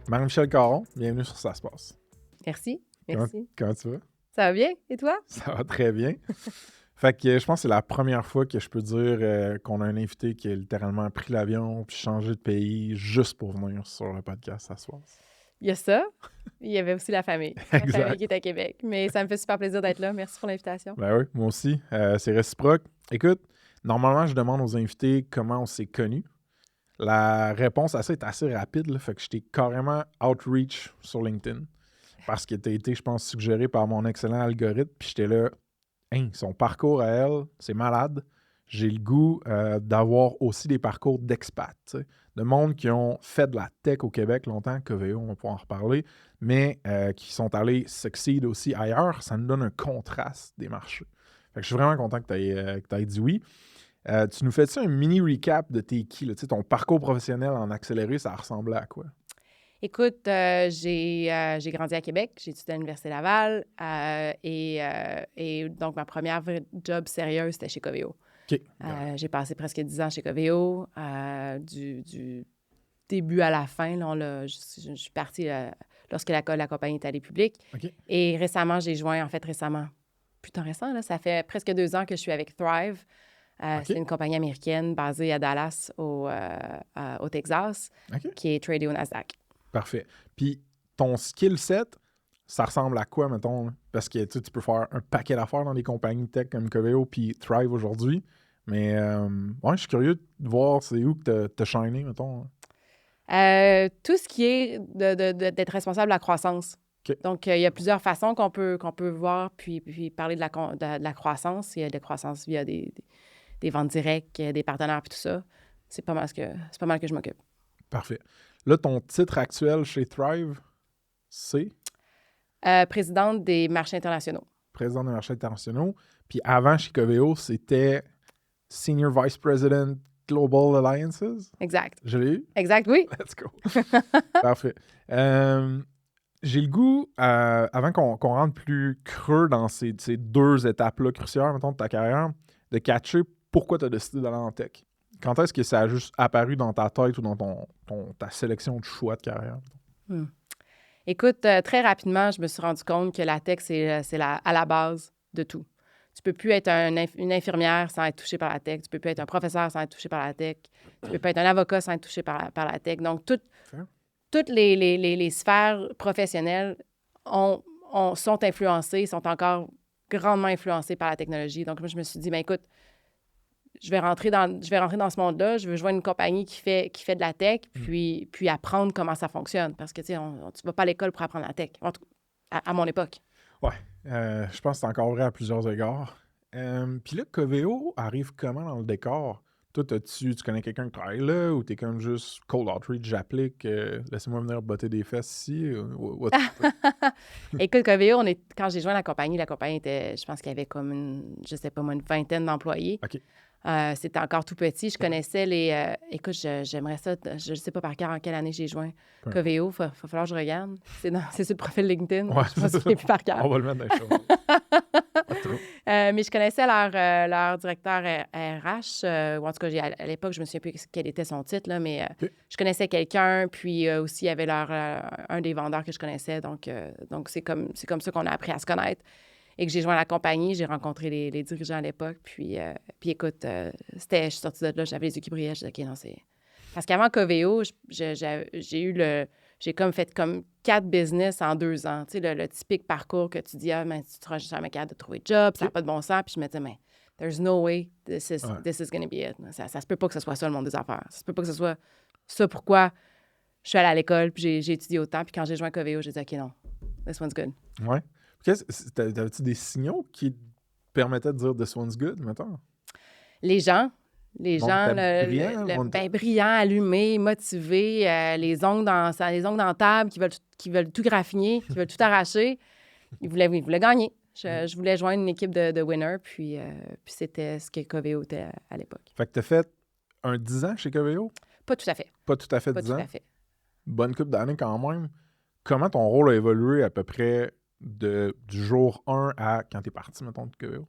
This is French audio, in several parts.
Marie-Michel Caron, bienvenue sur Ça se passe. Merci, Comment, merci. comment tu vas? Ça va bien? Et toi? Ça va très bien. Fait que je pense que c'est la première fois que je peux dire qu'on a un invité qui a littéralement pris l'avion puis changé de pays juste pour venir sur le podcast Ça se passe. Il y a ça. Il y avait aussi la famille. La famille Exact. qui est à Québec. Mais ça me fait super plaisir d'être là. Merci pour l'invitation. Ben oui, moi aussi. C'est réciproque. Écoute, normalement, je demande aux invités comment on s'est connus. La réponse à ça est assez rapide, là, fait que je t'ai carrément outreach sur LinkedIn parce que t'as été, je pense, suggéré par mon excellent algorithme. Puis j'étais là, hein, son parcours à elle, c'est malade. J'ai le goût d'avoir aussi des parcours d'expats, tu sais, de monde qui ont fait de la tech au Québec longtemps, Coveo, on va pouvoir en reparler, mais qui sont allés succeed aussi ailleurs. Ça nous donne un contraste des marchés. Fait que je suis vraiment content que tu aies dit oui. Tu nous fais-tu un mini recap de t'es qui? Là? Tu sais, ton parcours professionnel en accéléré, ça ressemblait à quoi? Écoute, j'ai grandi à Québec. J'ai étudié à l'Université Laval. Et donc, ma première vraie job sérieuse, c'était chez Coveo. OK. J'ai passé presque 10 ans chez Coveo. Du début à la fin, là, je suis partie lorsque la compagnie est allée publique. OK. Et récemment, j'ai joint, en fait, plutôt récent, là, ça fait presque 2 ans que je suis avec Thrive. OK. C'est une compagnie américaine basée à Dallas, au Texas, OK. qui est tradée au Nasdaq. Parfait. Puis ton skill set, ça ressemble à quoi, mettons? Là? Parce que tu peux faire un paquet d'affaires dans des compagnies tech comme Coveo puis Thrive aujourd'hui. Mais ouais, je suis curieux de voir c'est où que t'as shiné, mettons. Tout ce qui est d'être responsable de la croissance. OK. Donc, il y a plusieurs façons qu'on peut voir puis parler de la croissance. Il y a de la croissance via des ventes directes, des partenaires puis tout ça. C'est pas mal que je m'occupe. Parfait. Là, ton titre actuel chez Thrive, c'est Présidente des marchés internationaux. président des marchés internationaux. Puis avant, chez Coveo, c'était Senior Vice President Global Alliances. Exact. Je l'ai eu? Exact, oui. Let's go. Parfait. J'ai le goût, avant qu'on rentre plus creux dans ces deux étapes-là cruciales, mettons, de ta carrière, de catcher pourquoi tu as décidé d'aller en tech. Quand est-ce que ça a juste apparu dans ta tête ou dans ta sélection de choix de carrière? Écoute, très rapidement, je me suis rendu compte que la tech, c'est à la base de tout. Tu peux plus être une infirmière sans être touché par la tech. Tu peux plus être un professeur sans être touché par la tech. Tu peux pas être un avocat sans être touché par la tech. Donc, toutes les sphères professionnelles sont influencées, sont encore grandement influencées par la technologie. Donc, moi, je me suis dit, bien, écoute, je vais rentrer dans ce monde-là. Je veux joindre une compagnie qui fait de la tech, puis apprendre comment ça fonctionne. Parce que, tu sais, tu vas pas à l'école pour apprendre la tech, à mon époque. Ouais. Je pense que c'est encore vrai à plusieurs égards. Puis là, Coveo arrive comment dans le décor? Toi, tu connais quelqu'un qui travaille là ou t'es comme juste cold outreach, j'applique, laissez-moi venir botter des fesses ici? Écoute, Coveo, quand j'ai joint la compagnie était, je pense qu'il y avait comme une vingtaine d'employés. OK. C'était encore tout petit. Je connaissais écoute, j'aimerais ça. Je ne sais pas par cœur en quelle année j'ai joint Coveo. Il va falloir que je regarde. C'est sur le profil LinkedIn. Ouais, Je ne me souviens plus par cœur. On va le mettre dans les choses. Mais je connaissais leur directeur RH. Ou en tout cas, à l'époque, je me souviens plus quel était son titre, là, mais je connaissais quelqu'un. Puis aussi, il y avait un des vendeurs que je connaissais. Donc c'est comme ça qu'on a appris à se connaître. Et que j'ai joint la compagnie, j'ai rencontré les dirigeants à l'époque. Puis écoute, je suis sortie de là, j'avais les yeux qui brillaient. Je disais, OK, non, c'est... Parce qu'avant Coveo, j'ai comme fait 4 business en 2 ans. Tu sais, le typique parcours que tu dis, mais tu ne seras jamais capable de trouver de job, ça n'a pas de bon sens. Puis je me disais, mais there's no way this is going to be it. Ça se peut pas que ce soit ça le monde des affaires. Ça se peut pas que ce soit ça pourquoi je suis allée à l'école, puis j'ai étudié autant. Puis quand j'ai joint Coveo, j'ai dit, OK, non, this one's good. Ouais. T'avais-tu des signaux qui te permettaient de dire this one's good, mettons? Les gens, brillants, allumés, motivés, les ongles dans la table, qui veulent tout graffiner, qui veulent tout arracher. Ils voulaient gagner. Je voulais joindre une équipe de winners, puis c'était ce que Coveo était à l'époque. Fait que t'as fait un 10 ans chez Coveo? Pas tout à fait. Pas tout à fait Pas 10 tout ans? à fait. Bonne couple d'années quand même. Comment ton rôle a évolué à peu près du jour 1 à quand t'es parti, mettons, de Coveo?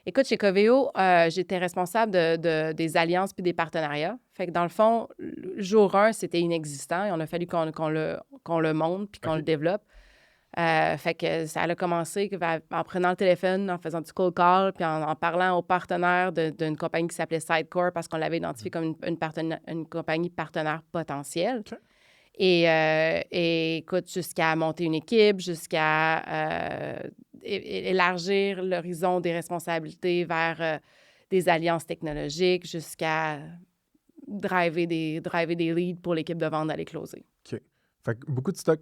Écoute, chez Coveo, j'étais responsable des alliances puis des partenariats. Fait que dans le fond, jour 1, c'était inexistant et on a fallu qu'on le monte puis qu'on le développe. Fait que ça a commencé en prenant le téléphone, en faisant du cold call, puis en parlant aux partenaires d'une compagnie qui s'appelait Sidecore parce qu'on l'avait identifié comme une compagnie partenaire potentielle. OK. Et écoute, jusqu'à monter une équipe, jusqu'à élargir l'horizon des responsabilités vers des alliances technologiques, jusqu'à driver des leads pour l'équipe de vente d'aller closer. OK. Fait que beaucoup de stock.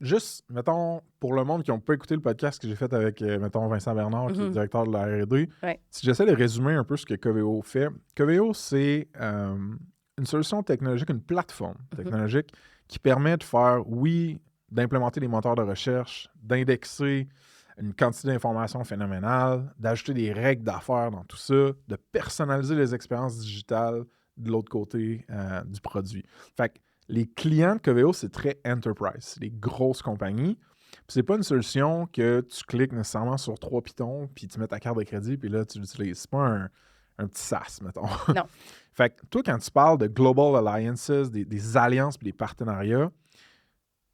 Juste, mettons, pour le monde qui n'a pas écouté le podcast que j'ai fait avec, mettons, Vincent Bernard, qui est directeur de la R&D, si j'essaie de résumer un peu ce que Coveo fait, Coveo, c'est une solution technologique, une plateforme technologique qui permet de faire, d'implémenter des moteurs de recherche, d'indexer une quantité d'informations phénoménale, d'ajouter des règles d'affaires dans tout ça, de personnaliser les expériences digitales de l'autre côté du produit. Fait que les clients de Coveo, c'est très enterprise. C'est des grosses compagnies. Puis c'est pas une solution que tu cliques nécessairement sur 3 pitons, puis tu mets ta carte de crédit, puis là, tu l'utilises. C'est pas un petit SaaS, mettons. Non. Fait que toi, quand tu parles de Global Alliances, des alliances puis des partenariats,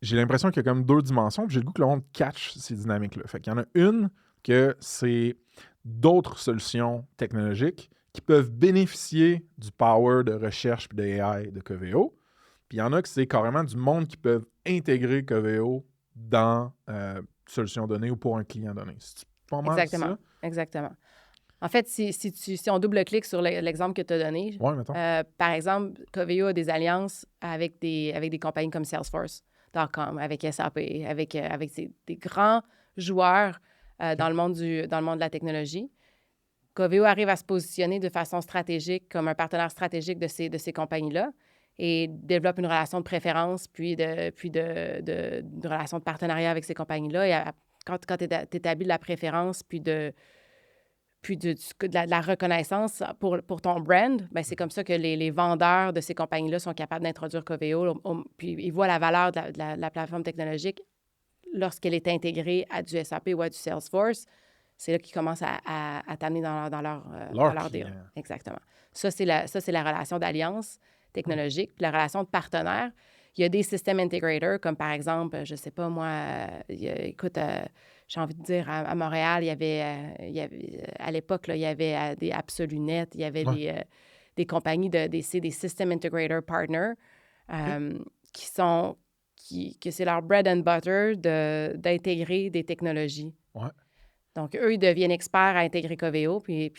j'ai l'impression qu'il y a comme 2 dimensions, puis j'ai le goût que le monde catch ces dynamiques-là. Fait qu'il y en a une que c'est d'autres solutions technologiques qui peuvent bénéficier du power de recherche et de AI de Coveo. Puis il y en a que c'est carrément du monde qui peuvent intégrer Coveo dans solution donnée ou pour un client donné. C'est pas mal Exactement. ça? Exactement. En fait, si on double-clique sur l'exemple que tu as donné, par exemple, Coveo a des alliances avec des compagnies comme Salesforce.com, avec SAP, avec des grands joueurs dans le monde de la technologie. Coveo arrive à se positionner de façon stratégique comme un partenaire stratégique de ces compagnies-là et développe une relation de préférence, puis de relation de partenariat avec ces compagnies-là. Et quand tu établis de la préférence, puis de la reconnaissance pour ton brand, bien, c'est comme ça que les vendeurs de ces compagnies-là sont capables d'introduire Coveo. Puis ils voient la valeur de la plateforme technologique lorsqu'elle est intégrée à du SAP ou à du Salesforce. C'est là qu'ils commencent à t'amener dans leur deal. Exactement. Ça, c'est la relation d'alliance technologique. Puis la relation de partenaire, il y a des system integrators, comme par exemple, je ne sais pas moi, écoute, j'ai envie de dire, à Montréal, il y avait à l'époque, là, il y avait des Absolunet, il y avait des compagnies, des system integrator partners que c'est leur bread and butter d'intégrer des technologies. Ouais. Donc, eux, ils deviennent experts à intégrer Coveo, puis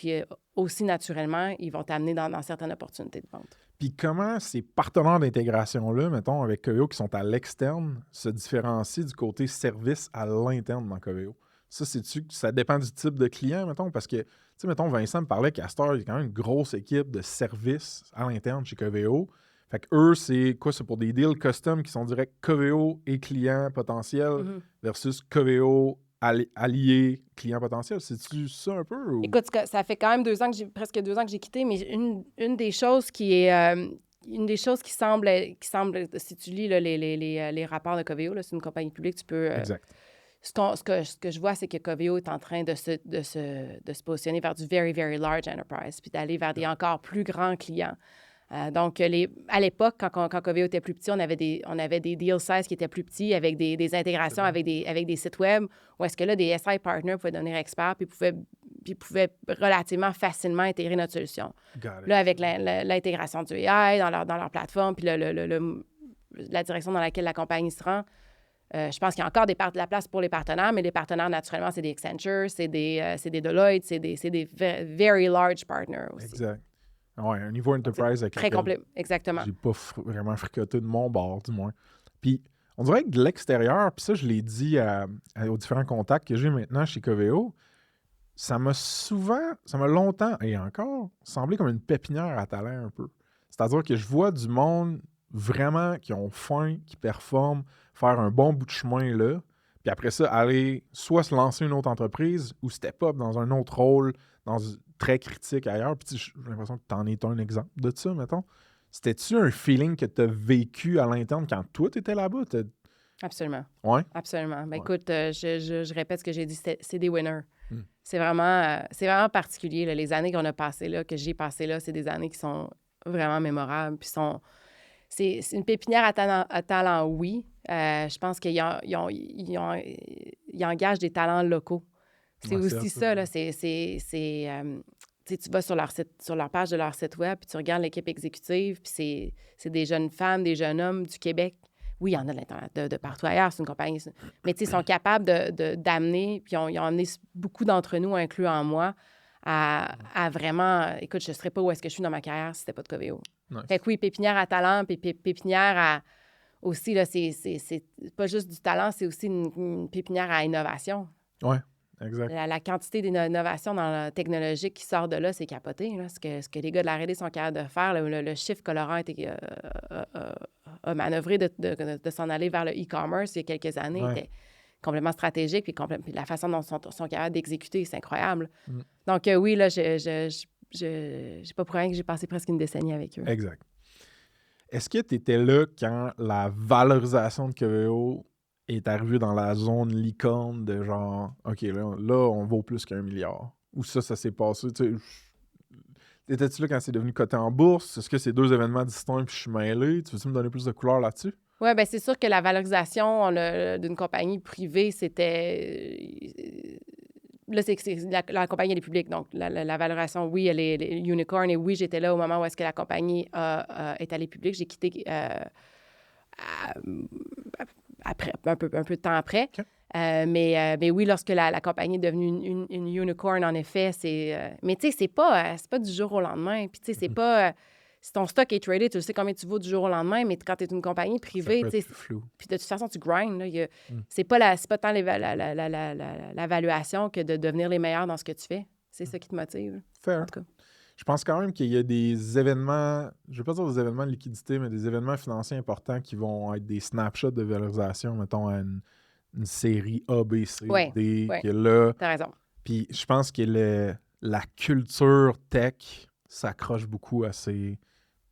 aussi, naturellement, ils vont t'amener dans certaines opportunités de vente. Puis comment ces partenaires d'intégration-là, mettons, avec Coveo, qui sont à l'externe, se différencient du côté service à l'interne dans Coveo? Ça dépend du type de client, mettons, parce que, tu sais, mettons, Vincent me parlait qu'Astor, il y a quand même une grosse équipe de services à l'interne chez Coveo. Fait que eux, c'est quoi? C'est pour des deals custom qui sont directs Coveo et client potentiel versus Coveo allié client potentiel. C'est-tu ça un peu? Ou? Écoute, ça fait quand même presque 2 ans que j'ai quitté, mais une des choses qui semble, si tu lis là, les rapports de Coveo, là, c'est une compagnie publique, tu peux... Exact. Ce que je vois, c'est que Coveo est en train de se positionner vers du very, very large enterprise, puis d'aller vers des encore plus grands clients. Donc, à l'époque, quand Coveo était plus petit, on avait des deal size qui étaient plus petits avec des intégrations avec des sites web où est-ce que là, des SI partners pouvaient devenir experts puis pouvaient relativement facilement intégrer notre solution. Là, avec l'intégration du AI dans leur plateforme puis la direction dans laquelle la compagnie se rend, je pense qu'il y a encore de la place pour les partenaires, mais les partenaires, naturellement, c'est des Accenture, c'est des Deloitte, c'est des very large partners aussi. Exact. Oui, un niveau enterprise avec très complet, exactement. J'ai pas vraiment fricoté de mon bord, du moins. Puis, on dirait que de l'extérieur, puis ça, je l'ai dit aux différents contacts que j'ai maintenant chez Coveo, ça m'a longtemps, et encore, semblé comme une pépinière à talent un peu. C'est-à-dire que je vois du monde vraiment qui ont faim, qui performent, faire un bon bout de chemin là, puis après ça, aller soit se lancer une autre entreprise ou step up dans un autre rôle, très critique ailleurs. Puis j'ai l'impression que tu en es un exemple de ça, mettons. C'était-tu un feeling que tu as vécu à l'interne quand toi, tu étais là-bas? Absolument. Oui? Absolument. Ben, écoute, je répète ce que j'ai dit, c'est des winners. Mm. C'est vraiment particulier. Là. Les années qu'on a passées là, que j'ai passées là, c'est des années qui sont vraiment mémorables. Puis c'est une pépinière à talent, oui. Je pense qu'ils engagent des talents locaux. C'est Ouais, aussi ça, là. Tu vas sur leur page de leur site web, puis tu regardes l'équipe exécutive, puis c'est des jeunes femmes, des jeunes hommes du Québec. Oui, il y en a de partout ailleurs, c'est une compagnie. Mais ils sont capables d'amener, puis ils ont amené beaucoup d'entre nous, incluant moi, à vraiment... Écoute, je ne serais pas où est-ce que je suis dans ma carrière si c'était pas de Coveo. Nice. Fait que oui, pépinière à talent, puis pépinière à... Aussi, là, c'est pas juste du talent, c'est aussi une pépinière à innovation. Ouais, exact. La quantité d'innovation dans la technologique qui sort de là, c'est capoté. Là. Ce que les gars de la R&D sont capables de faire, le chiffre que Laurent a manœuvré de s'en aller vers le e-commerce il y a quelques années était complètement stratégique. Puis la façon dont ils sont capables d'exécuter, c'est incroyable. Mm. Donc oui, là, j'ai pas pour rien que j'ai passé presque une décennie avec eux. Exact. Est-ce que tu étais là quand la valorisation de Coveo est arrivée dans la zone licorne de genre, OK, là on vaut plus qu'1 milliard? Ou ça s'est passé, tu sais... Étais-tu là quand c'est devenu coté en bourse? Est-ce que c'est deux événements distincts puis je suis mêlé? Tu veux-tu me donner plus de couleur là-dessus? Oui, bien, c'est sûr que la valorisation d'une compagnie privée, c'était... Là, la compagnie, elle est publique. Donc, la valorisation, oui, elle est unicorn. Et oui, j'étais là au moment où est-ce que la compagnie est allée publique. J'ai quitté après, un peu de temps après. Okay. Mais oui, lorsque la compagnie est devenue une unicorn, en effet, c'est... mais tu sais, c'est pas du jour au lendemain. Puis tu sais, c'est pas... si ton stock est tradé, tu sais combien tu vaux du jour au lendemain, mais quand tu es une compagnie privée, tu sais... Puis de toute façon, tu grindes. Là, c'est pas tant l'évaluation que de devenir les meilleurs dans ce que tu fais. C'est ça qui te motive. Fair. En tout cas. Je pense quand même qu'il y a des événements, je ne vais pas dire des événements de liquidité, mais des événements financiers importants qui vont être des snapshots de valorisation, mettons, à une série A, B, C, D, que là... T'as raison. Puis je pense que la culture tech s'accroche beaucoup à ces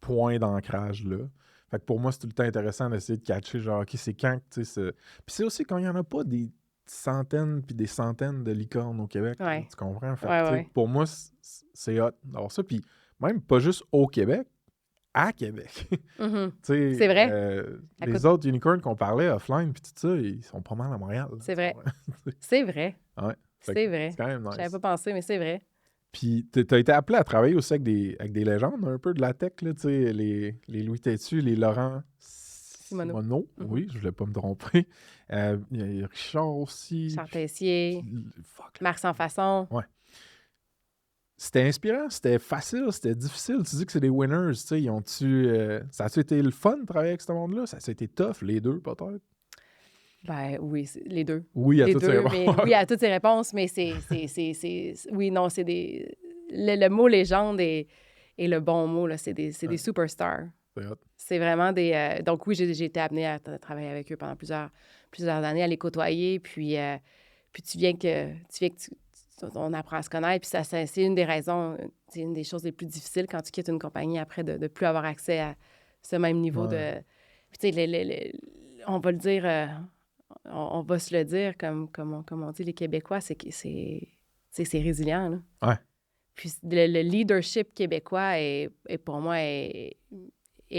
points d'ancrage-là. Fait que pour moi, c'est tout le temps intéressant d'essayer de catcher, genre, OK, c'est quand, tu sais... Puis c'est aussi quand il n'y en a pas des centaines puis des centaines de licornes au Québec. Ouais. Tu comprends? Fait, pour moi, c'est hot d'avoir ça. Puis même pas juste au Québec, à Québec. Mm-hmm. C'est vrai. Les autres unicorns qu'on parlait offline puis tout ça, ils sont pas mal à Montréal. Là, c'est vrai. C'est vrai. Ouais. C'est vrai. C'est quand même nice. J'avais pas pensé, mais c'est vrai. Puis t'as été appelé à travailler aussi avec des légendes un peu de la tech, là, tu sais, les Louis Tétu, les Laurent Simoneau. Mm-hmm. Oui, je voulais pas me tromper. Il y a Richard aussi. Charles Tessier. Marc Sans Façon. Ouais. C'était inspirant, c'était facile, c'était difficile. Tu dis que c'est des winners, tu sais, ça a-tu été le fun de travailler avec ce monde-là? Ça a été tough, les deux, peut-être? Ben oui, les deux. Oui, à toutes ces réponses. Oui, à toutes ces réponses, mais oui, non, c'est des... Le mot légende est le bon mot, là. C'est des superstars. C'est vraiment des... donc oui, j'ai été amenée à travailler avec eux pendant plusieurs années, à les côtoyer, puis tu viens que on apprend à se connaître, puis c'est une des raisons, c'est une des choses les plus difficiles quand tu quittes une compagnie après de ne plus avoir accès à ce même niveau de... Puis tu sais, on va le dire... on va se le dire, comme on dit, les Québécois, c'est résilient. Là. Ouais. Puis le leadership québécois, pour moi, est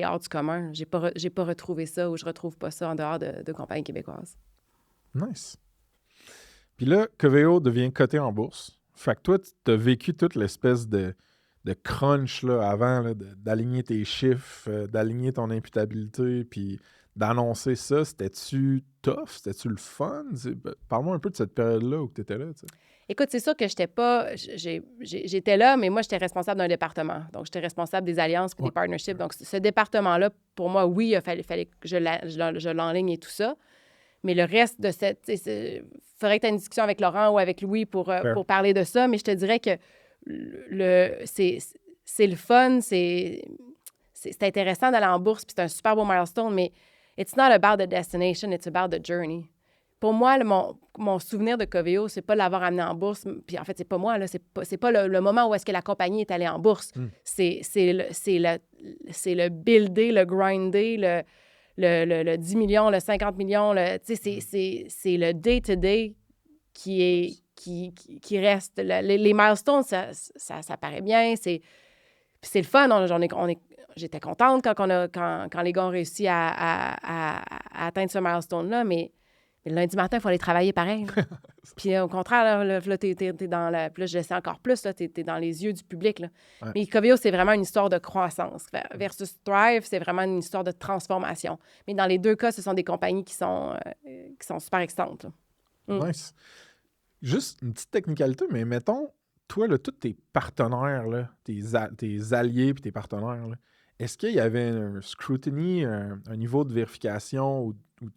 hors du commun. J'ai pas retrouvé ça ou je retrouve pas ça en dehors de compagnies québécoises. Nice. Puis là, Coveo devient coté en bourse. Fait que toi, tu as vécu toute l'espèce de crunch là, avant là, d'aligner tes chiffres, d'aligner ton imputabilité, puis d'annoncer ça. C'était-tu tough? C'était-tu le fun? Parle-moi un peu de cette période-là où tu étais là. T'sais. Écoute, c'est sûr que j'étais pas... J'étais là, mais moi, j'étais responsable d'un département. Donc, j'étais responsable des alliances et des partnerships. Donc, ce département-là, pour moi, oui, il fallait que je l'enligne et tout ça. Mais le reste de cette... Il faudrait que tu aies une discussion avec Laurent ou avec Louis pour parler de ça. Mais je te dirais que c'est le fun, c'est intéressant d'aller en bourse, puis c'est un super beau milestone, mais it's not about the destination, it's about the journey. Pour moi, mon souvenir de Coveo, c'est pas l'avoir amené en bourse, puis en fait, c'est pas moi, là, c'est pas le moment où est-ce que la compagnie est allée en bourse. C'est le builder, le grinder, le 10 millions, le 50 millions, c'est le day-to-day qui est qui restent. Les milestones, ça paraît bien. Puis c'est le fun. J'étais contente quand les gars ont réussi à atteindre ce milestone-là, mais le lundi matin, il faut aller travailler pareil. Puis au contraire, là, t'es dans la... Puis là, je le sais encore plus, là, t'es dans les yeux du public. Là. Ouais. Mais Coveo, c'est vraiment une histoire de croissance. Versus Thrive, c'est vraiment une histoire de transformation. Mais dans les deux cas, ce sont des compagnies qui sont super excitantes. Là. Nice. Juste une petite technicalité, mais mettons, toi, là, tous tes partenaires, là, tes alliés puis tes partenaires, là, est-ce qu'il y avait un scrutiny, un niveau de vérification ou de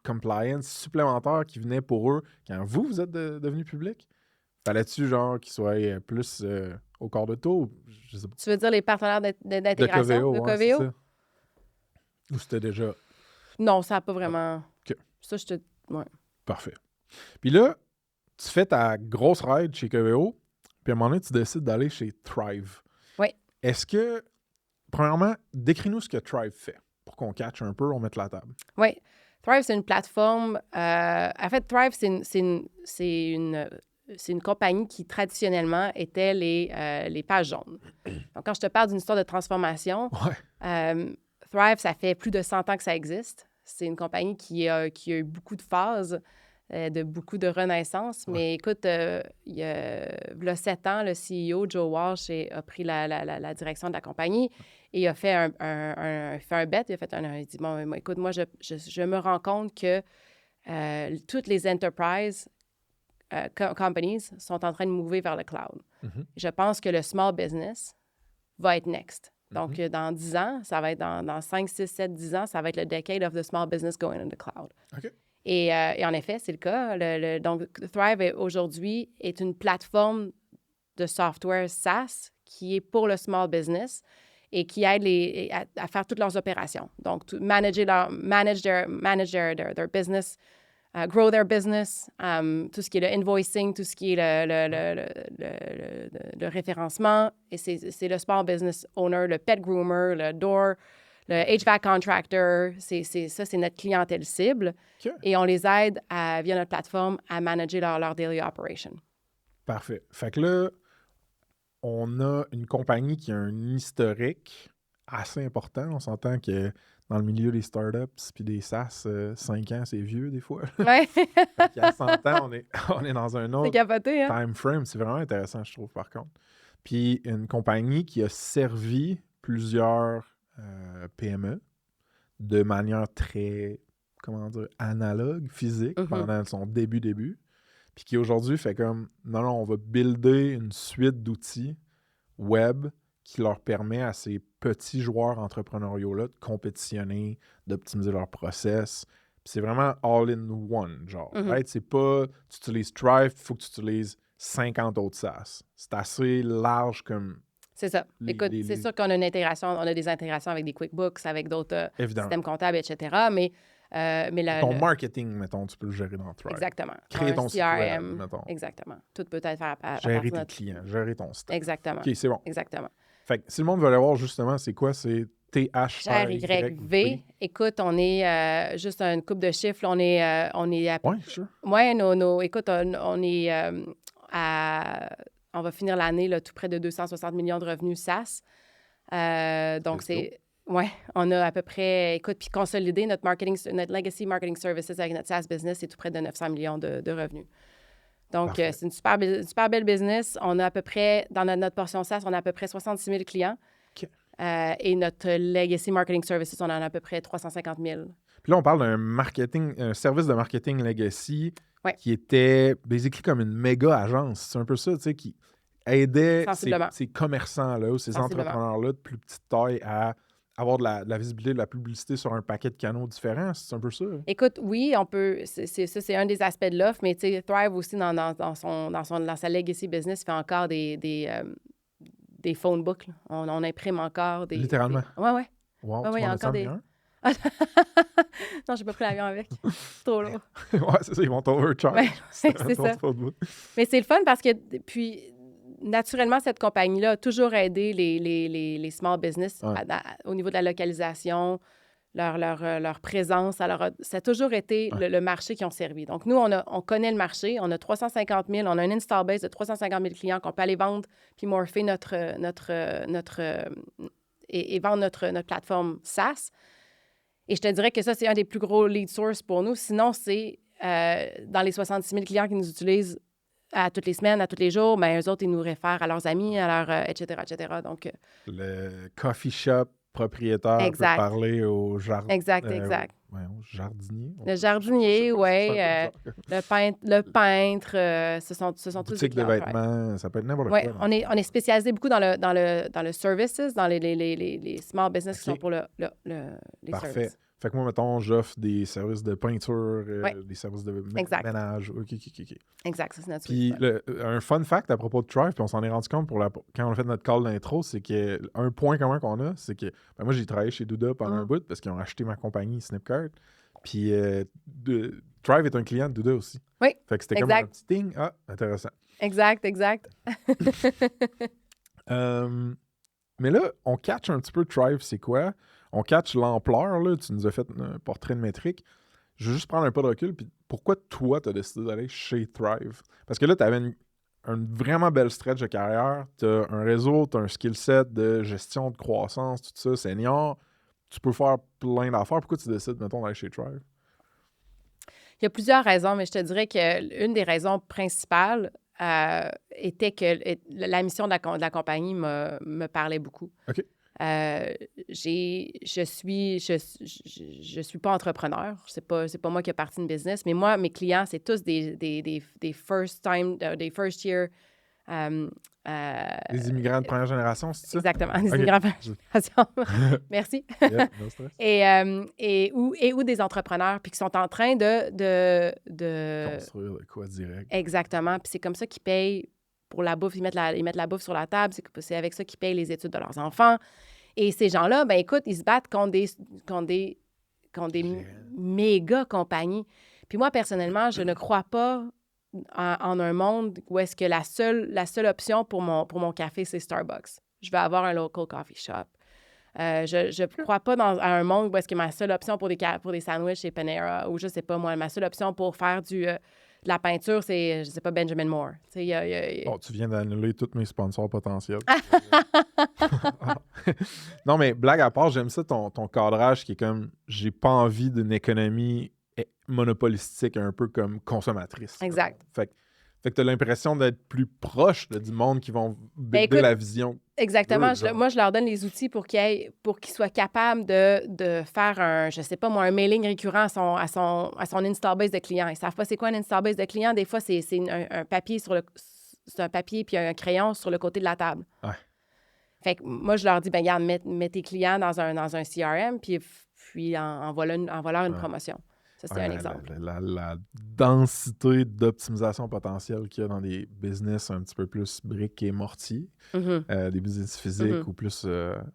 compliance supplémentaire qui venait pour eux quand vous êtes devenus public? Fallait-tu, genre, qu'ils soient plus au corps de tour? Je sais pas. Tu veux dire les partenaires d'intégration de Coveo? Ouais, c'est ça. Ou c'était déjà... Non, ça n'a pas vraiment... OK. Ça, ouais. Parfait. Puis là, tu fais ta grosse ride chez Coveo, puis à un moment donné, tu décides d'aller chez Thrive. Oui. Est-ce que, premièrement, décris-nous ce que Thrive fait pour qu'on catch un peu, on mette la table. Oui. Thrive, c'est une plateforme... en fait, Thrive, c'est une compagnie qui, traditionnellement, était les pages jaunes. Donc, quand je te parle d'une histoire de transformation, Thrive, ça fait plus de 100 ans que ça existe. C'est une compagnie qui a eu beaucoup de phases, beaucoup de renaissance. Mais écoute, il y a 7 ans, le CEO, Joe Walsh, a pris la direction de la compagnie et il a fait un bet. Il dit, bon, écoute, moi, je me rends compte que toutes les enterprise companies sont en train de mouver vers le cloud. Mm-hmm. Je pense que le small business va être next. Donc, dans 10 ans, ça va être dans 5, 6, 7, 10 ans, ça va être le decade of the small business going in the cloud. OK. Et en effet, c'est le cas. Donc, Thrive, aujourd'hui, est une plateforme de software SaaS qui est pour le small business et qui aide à faire toutes leurs opérations. Donc, manage their business, grow their business, tout ce qui est le invoicing, tout ce qui est le référencement. Et c'est le small business owner, le pet groomer, le door, le HVAC contractor. C'est notre clientèle cible. OK. Et on les aide, via notre plateforme, à manager leur daily operation. Parfait. Fait que là, on a une compagnie qui a un historique assez important. On s'entend que dans le milieu des startups puis des SaaS, 5 ans, c'est vieux des fois. Oui. À 100 ans, on est dans un autre C'est capoté, hein? time frame. C'est vraiment intéressant, je trouve, par contre. Puis une compagnie qui a servi plusieurs PME de manière très, analogue, physique, pendant son début. Puis qui aujourd'hui fait comme, non, on va builder une suite d'outils web qui leur permet à ces petits joueurs entrepreneuriaux-là de compétitionner, d'optimiser leur process. Puis c'est vraiment all-in-one, genre. Right? C'est pas, tu utilises Thrive, il faut que tu utilises 50 autres SaaS. C'est assez large comme... C'est ça. Écoute, c'est sûr qu'on a on a des intégrations avec des QuickBooks, avec d'autres systèmes comptables, etc. Mais ton marketing, mettons, tu peux le gérer dans Thrive. Exactement. Créer ton site web, CRM, mettons. Exactement. Tout peut être fait à gérer tes clients, gérer ton stock. Exactement. OK, c'est bon. Exactement. Fait que si le monde veut aller voir justement, c'est quoi? C'est THRYV. Écoute, on est juste une coupe de chiffres. On est à... Oui, sure. Oui, écoute, on est on va finir l'année là, tout près de 260 millions de revenus SaaS. Donc, c'est... Oui, on a à peu près... Écoute, puis consolider notre legacy marketing services avec notre SaaS business, c'est tout près de 900 millions de revenus. Donc, c'est une super belle business. On a à peu près, dans notre portion SaaS, on a à peu près 66 000 clients. Okay. Et notre legacy marketing services, on en a à peu près 350 000. Puis là, on parle un service de marketing legacy qui était basically comme une méga agence. C'est un peu ça, tu sais, qui aidait ces commerçants-là ou ces entrepreneurs-là de plus petite taille à avoir de la visibilité, de la publicité sur un paquet de canaux différents. C'est un peu ça. Hein? Écoute, oui, on peut... C'est un des aspects de l'offre, mais tu sais, Thrive aussi, dans sa legacy business, fait encore des phone books. On imprime encore des... Littéralement? Oui. Wow, il y a encore des... Non, j'ai pas pris l'avion avec. C'est trop lourd. Ouais, c'est ça, ils vont t'overcharge. C'est ça. Mais c'est le fun parce que, puis, naturellement, cette compagnie-là a toujours aidé les small business au niveau de la localisation, leur présence. Alors, ça a toujours été le marché qui ont servi. Donc, nous, on connaît le marché. On a 350 000, on a un install base de 350 000 clients qu'on peut aller vendre puis morpher et vendre notre plateforme SaaS. Et je te dirais que ça, c'est un des plus gros lead sources pour nous. Sinon, c'est dans les 66 000 clients qui nous utilisent à toutes les semaines, à tous les jours, bien, eux autres, ils nous réfèrent à leurs amis, à leurs, etc., etc. Donc, le coffee shop propriétaire exact. peut parler au jardinier. Exact. Jardinier. Le jardinier, oui. Le peintre, ce sont tous des boutique de clients. vêtements, ça peut être n'importe quoi. quoi. On est spécialisé beaucoup dans le services, dans les small business qui sont pour les Parfait. services. Fait que moi, mettons, j'offre des services de peinture, des services de ménage. OK. Exact, ça, c'est notre Puis un fun fact à propos de Thrive, puis on s'en est rendu compte quand on a fait notre call d'intro, c'est qu'un point commun qu'on a, c'est que moi, j'ai travaillé chez Douda pendant un bout parce qu'ils ont acheté ma compagnie Snipcart. Puis Thrive est un client de Douda aussi. Oui, fait que c'était comme un petit thing. Ah, intéressant. Exact. Mais là, on catch un petit peu Thrive, c'est quoi? On catch l'ampleur, là. Tu nous as fait un portrait de métrique. Je veux juste prendre un pas de recul. Puis pourquoi toi, tu as décidé d'aller chez Thrive? Parce que là, tu avais une vraiment belle stretch de carrière. Tu as un réseau, tu as un skill set de gestion, de croissance, tout ça, senior. Tu peux faire plein d'affaires. Pourquoi tu décides, mettons, d'aller chez Thrive? Il y a plusieurs raisons, mais je te dirais qu'une des raisons principales était que la mission de la compagnie me parlait beaucoup. OK. Je suis pas entrepreneur. C'est pas moi qui ai parti une business, mais moi, mes clients, c'est tous des first year. Des immigrants de première génération, c'est ça? Exactement, des immigrants de première génération. Merci. Yeah, no stress. ou des entrepreneurs, puis qui sont en train de construire de quoi direct. Exactement. Puis c'est comme ça qu'ils payent pour la bouffe. Ils mettent la bouffe sur la table. C'est avec ça qu'ils payent les études de leurs enfants. Et ces gens-là, ben écoute, ils se battent contre des méga compagnies. Puis moi, personnellement, je ne crois pas en un monde où est-ce que la seule option pour mon café, c'est Starbucks. Je vais avoir un local coffee shop. Je ne crois pas à un monde où est-ce que ma seule option pour des sandwichs, c'est Panera. Ou je sais pas, moi, ma seule option pour faire de la peinture, c'est, je sais pas, Benjamin Moore. Bon, tu viens d'annuler tous mes sponsors potentiels. Non, mais blague à part, j'aime ça ton cadrage qui est comme, j'ai pas envie d'une économie monopolistique un peu comme consommatrice. Exact. Fait que tu as l'impression d'être plus proche du monde qui vont builder la vision. Exactement. Moi, je leur donne les outils pour qu'ils soient capables de faire un mailing récurrent à son install base de clients. Ils ne savent pas c'est quoi un install base de clients. Des fois, c'est un papier c'est un papier puis un crayon sur le côté de la table. Ouais. Fait que moi, je leur dis, ben regarde, mets tes clients dans un CRM puis envoie-leur une promotion. Ça, c'est un exemple. La densité d'optimisation potentielle qu'il y a dans des business un petit peu plus briques et mortiers, des business physiques ou plus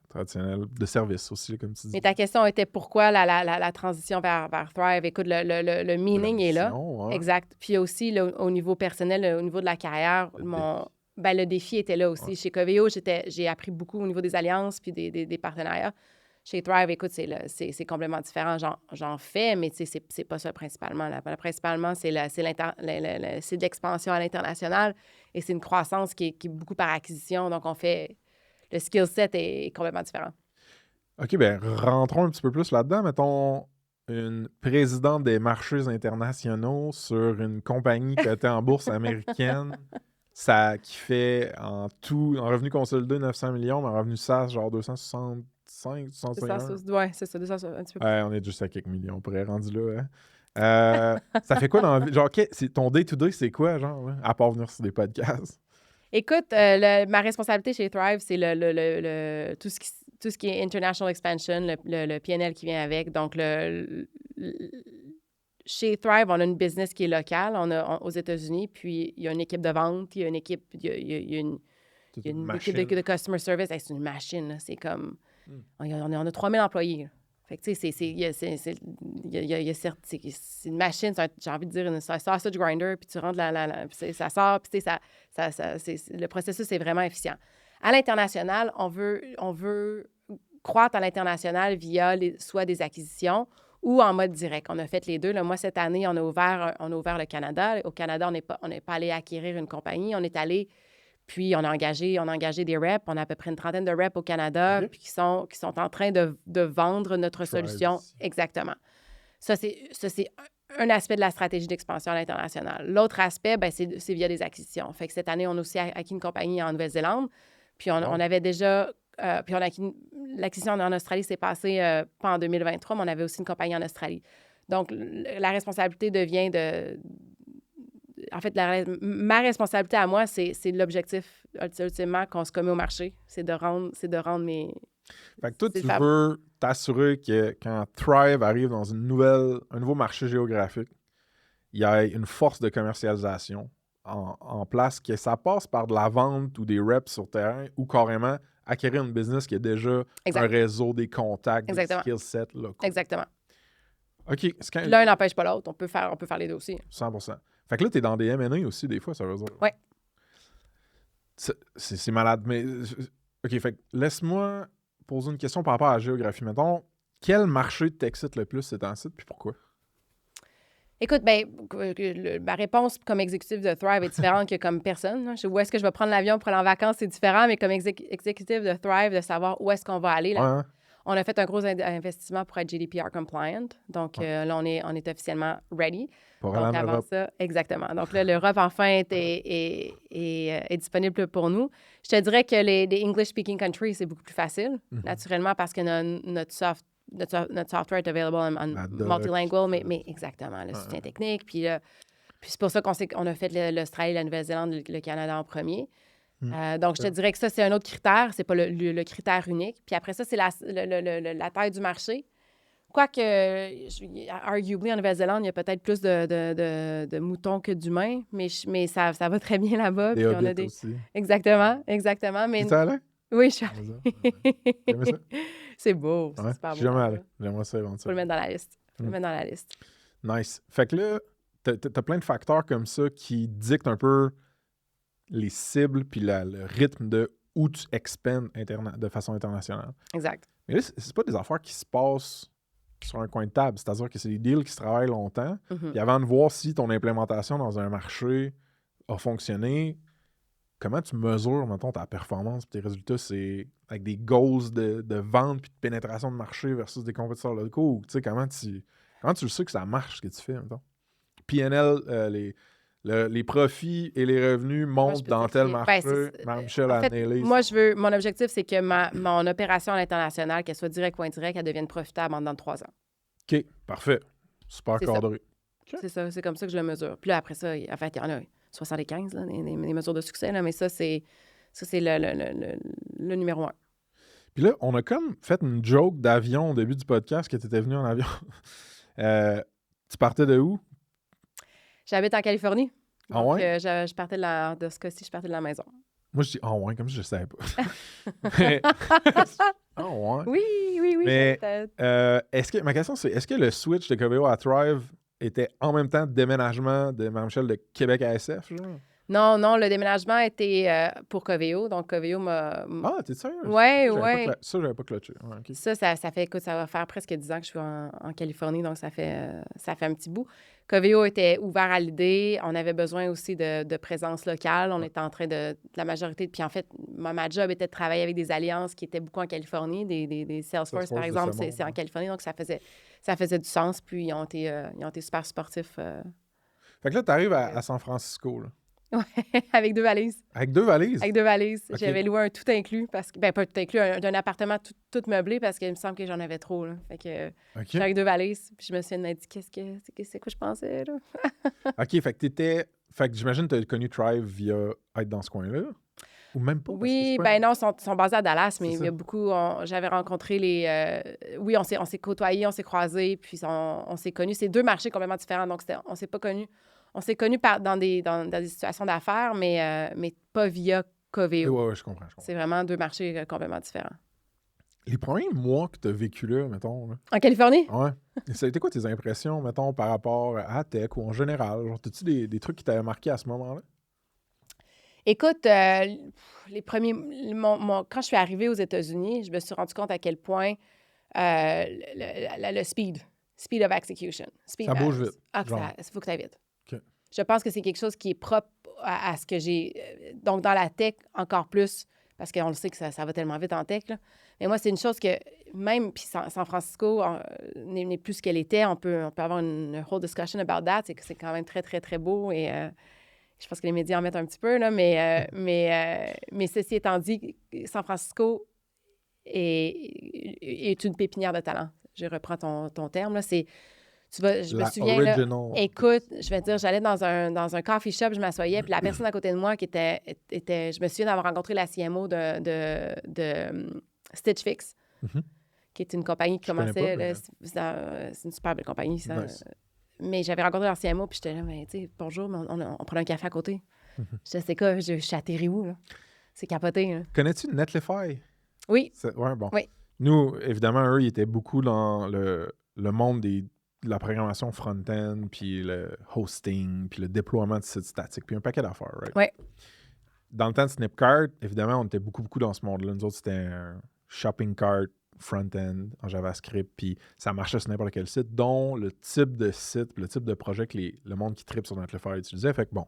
traditionnels, de services aussi, comme tu dis. Mais ta question était pourquoi la transition vers Thrive? Écoute, le meaning est là. Ouais. Exact. Puis aussi, au niveau personnel, au niveau de la carrière, le défi était là aussi. Ouais. Chez Coveo, j'ai appris beaucoup au niveau des alliances puis des partenariats. Chez Thrive, écoute, c'est complètement différent. J'en fais, mais c'est pas ça principalement. Principalement, c'est de l'expansion à l'international et c'est une croissance qui est beaucoup par acquisition. Donc, le skill set est complètement différent. OK, bien, rentrons un petit peu plus là-dedans. Mettons une présidente des marchés internationaux sur une compagnie cotée en bourse américaine. Qui fait en revenu consolidé 900 millions, mais en revenu SaaS, genre 265, 251. Oui, c'est ça, 200, un petit peu plus. Ouais, on est juste à quelques millions près, rendu là. Hein? Ça fait quoi dans la vie? Genre, ton day-to-day, c'est quoi, genre, là, à part venir sur des podcasts? Écoute, ma responsabilité chez Thrive, c'est tout ce qui est international expansion, le PNL qui vient avec. Donc, chez Thrive, on a une business qui est locale, aux États-Unis, puis il y a une équipe de vente, il y a une équipe, il y a une équipe de customer service. Hey, c'est une machine, là. C'est comme... On a 3000 employés. Là. Fait que, tu sais, c'est une machine, j'ai envie de dire, c'est un sausage grinder, puis tu rentres ça sort, puis tu sais, le processus est vraiment efficient. À l'international, on veut croître à l'international via soit des acquisitions ou en mode direct. On a fait les deux. Là, moi, cette année, on a ouvert le Canada. Au Canada, on n'est pas allé acquérir une compagnie. On est allé, puis on a engagé des reps. On a à peu près une trentaine de reps au Canada, puis qui sont en train de vendre notre solution. Exactement. Ça, c'est un aspect de la stratégie d'expansion à l'international. L'autre aspect, ben, c'est via des acquisitions. Fait que cette année, on a aussi acquis une compagnie en Nouvelle-Zélande. Puis on avait déjà... puis l'acquisition en Australie s'est passée pas en 2023, mais on avait aussi une compagnie en Australie. Donc, la responsabilité devient de... En fait, ma responsabilité à moi, c'est l'objectif, ultimement, qu'on se commet au marché. C'est de rendre mes... Fait que toi, tu veux t'assurer que quand Thrive arrive dans un nouveau marché géographique, il y a une force de commercialisation en place, que ça passe par de la vente ou des reps sur terrain ou carrément acquérir une business qui a déjà un réseau, des contacts, des skill sets locaux. Exactement. OK. L'un n'empêche pas l'autre. On peut faire les deux aussi. 100%. Fait que là, tu es dans des M&A aussi, des fois, ça veut dire. Oui. C'est malade. Mais OK, fait que laisse-moi poser une question par rapport à la géographie. Mettons, quel marché t'excite le plus ces temps-ci, puis pourquoi? Écoute, ma réponse comme exécutif de Thrive est différente que comme personne. Là. Où est-ce que je vais prendre l'avion pour aller en vacances, c'est différent, mais comme exécutif de Thrive, de savoir où est-ce qu'on va aller. Là, ouais. On a fait un gros investissement pour être GDPR compliant. Donc, là, on est officiellement ready. Pour Donc, aller en avant Europe. ça, exactement. Donc, là, l'Europe, enfin, est disponible pour nous. Je te dirais que les English-speaking countries, c'est beaucoup plus facile, naturellement, parce que notre software est available en multilingual, mais exactement, le soutien technique. Puis c'est pour ça qu'on a fait l'Australie, la Nouvelle-Zélande, le Canada en premier. Donc, je te dirais que ça, c'est un autre critère. C'est pas le critère unique. Puis après ça, c'est la taille du marché. Quoique, arguably, en Nouvelle-Zélande, il y a peut-être plus de moutons que d'humains, mais ça va très bien là-bas. Des hobbits aussi. Exactement. Mais... Tu es allé? Oui, je suis allée. Ça? C'est beau, c'est super beau. Je suis jamais allé. J'aimerais ça éventuellement. Faut le mettre dans la liste. Nice. Fait que là, t'as plein de facteurs comme ça qui dictent un peu les cibles puis le rythme de où tu expands de façon internationale. Exact. Mais là, c'est pas des affaires qui se passent sur un coin de table. C'est-à-dire que c'est des deals qui se travaillent longtemps. Puis avant de voir si ton implémentation dans un marché a fonctionné, comment tu mesures, mettons, ta performance et tes résultats? C'est avec des goals de vente puis de pénétration de marché versus des compétiteurs locaux? Tu sais, comment tu le sais que ça marche, ce que tu fais, mettons? PNL, les profits et les revenus montent dans tel marché. Marie-Michel a nailé. Moi, mon objectif, c'est que mon opération à l'international, qu'elle soit directe ou indirecte, elle devienne profitable en dedans de 3 ans. OK, parfait. Super cadré. Okay. C'est ça, c'est comme ça que je le mesure. Puis là, après ça, en fait, il y en a 75, là, des mesures de succès, là, mais ça, c'est le numéro 1. Puis là, on a comme fait une joke d'avion au début du podcast que tu étais venu en avion. Tu partais de où? J'habite en Californie. Ah donc, ouais? Je partais de ce cas-ci, je partais de la maison. Moi, je dis ouais, comme si je ne savais pas. Ouais. Oui. Mais ma question, c'est est-ce que le switch de Coveo à Thrive était en même temps déménagement de Marie-Michel de Québec à SF, genre? Non, le déménagement était pour Coveo. Donc, Coveo m'a... Ah, t'es sérieux? Oui. Ça, j'avais pas clutché. Ouais, okay. Ça fait, écoute, ça va faire presque 10 ans que je suis en Californie, donc ça fait un petit bout. Coveo était ouvert à l'idée. On avait besoin aussi de présence locale. On était en train de la majorité... Puis en fait, ma job était de travailler avec des alliances qui étaient beaucoup en Californie. Des Salesforce, par exemple, c'est en Californie. Donc, ça faisait du sens. Puis, ils ont été super sportifs. Fait que là, t'arrives à San Francisco, là. Ouais, avec 2 valises. Avec 2 valises? Avec 2 valises. Okay. J'avais loué un tout inclus, pas tout inclus, d'un appartement tout meublé parce qu'il me semble que j'en avais trop. Là. Fait que j'étais avec 2 valises, puis je me suis dit, c'est quoi je pensais, là? OK, fait que j'imagine que tu as connu Thrive via être dans ce coin-là? Ou même pas? Oui, non, ils sont basés à Dallas, mais il y a beaucoup... J'avais rencontré oui, on s'est côtoyés, on s'est croisés, puis on s'est connus. C'est 2 marchés complètement différents, donc on s'est pas connus. On s'est connus dans des situations d'affaires, mais pas via Coveo. Oui, je comprends. C'est vraiment 2 marchés complètement différents. Les premiers mois que tu as vécu là, mettons... Là. En Californie? Ouais. Ça a été quoi tes impressions, mettons, par rapport à Tech ou en général? Genre, as-tu des trucs qui t'avaient marqué à ce moment-là? Écoute, les premiers, quand je suis arrivée aux États-Unis, je me suis rendu compte à quel point le speed of execution. Ça bouge vite. Il faut que ça aille vite. OK. Je pense que c'est quelque chose qui est propre à ce que j'ai. Donc, dans la tech, encore plus, parce qu'on le sait que ça va tellement vite en tech. Là. Mais moi, c'est une chose que, même, puis San Francisco n'est plus ce qu'elle était. On peut avoir une whole discussion about that. C'est que c'est quand même très, très, très beau. Et je pense que les médias en mettent un petit peu, là, mais ceci étant dit, San Francisco est une pépinière de talent. Je reprends ton terme. Là. Je me souviens, là, écoute, je vais te dire, j'allais dans un coffee shop, je m'assoyais, puis la personne à côté de moi qui était je me souviens d'avoir rencontré la CMO de Stitch Fix, qui est une compagnie qui commençait, là, c'est une super belle compagnie, ça. Nice. Mais j'avais rencontré leur CMO, puis j'étais là, mais tu sais, bonjour, mais on prend un café à côté. Je sais quoi, je suis atterri où, là? C'est capoté, là. Connais-tu Netlify? Oui. Ouais, bon. Oui. Nous, évidemment, eux, ils étaient beaucoup dans le monde de la programmation front-end, puis le hosting, puis le déploiement de sites statiques, puis un paquet d'affaires, right? Oui. Dans le temps de Snipcart, évidemment, on était beaucoup dans ce monde-là. Nous autres, c'était un shopping cart front-end en JavaScript, puis ça marchait sur n'importe quel site, dont le type de site, le type de projet que le monde qui tripe sur Netlify utilisait. Fait que bon,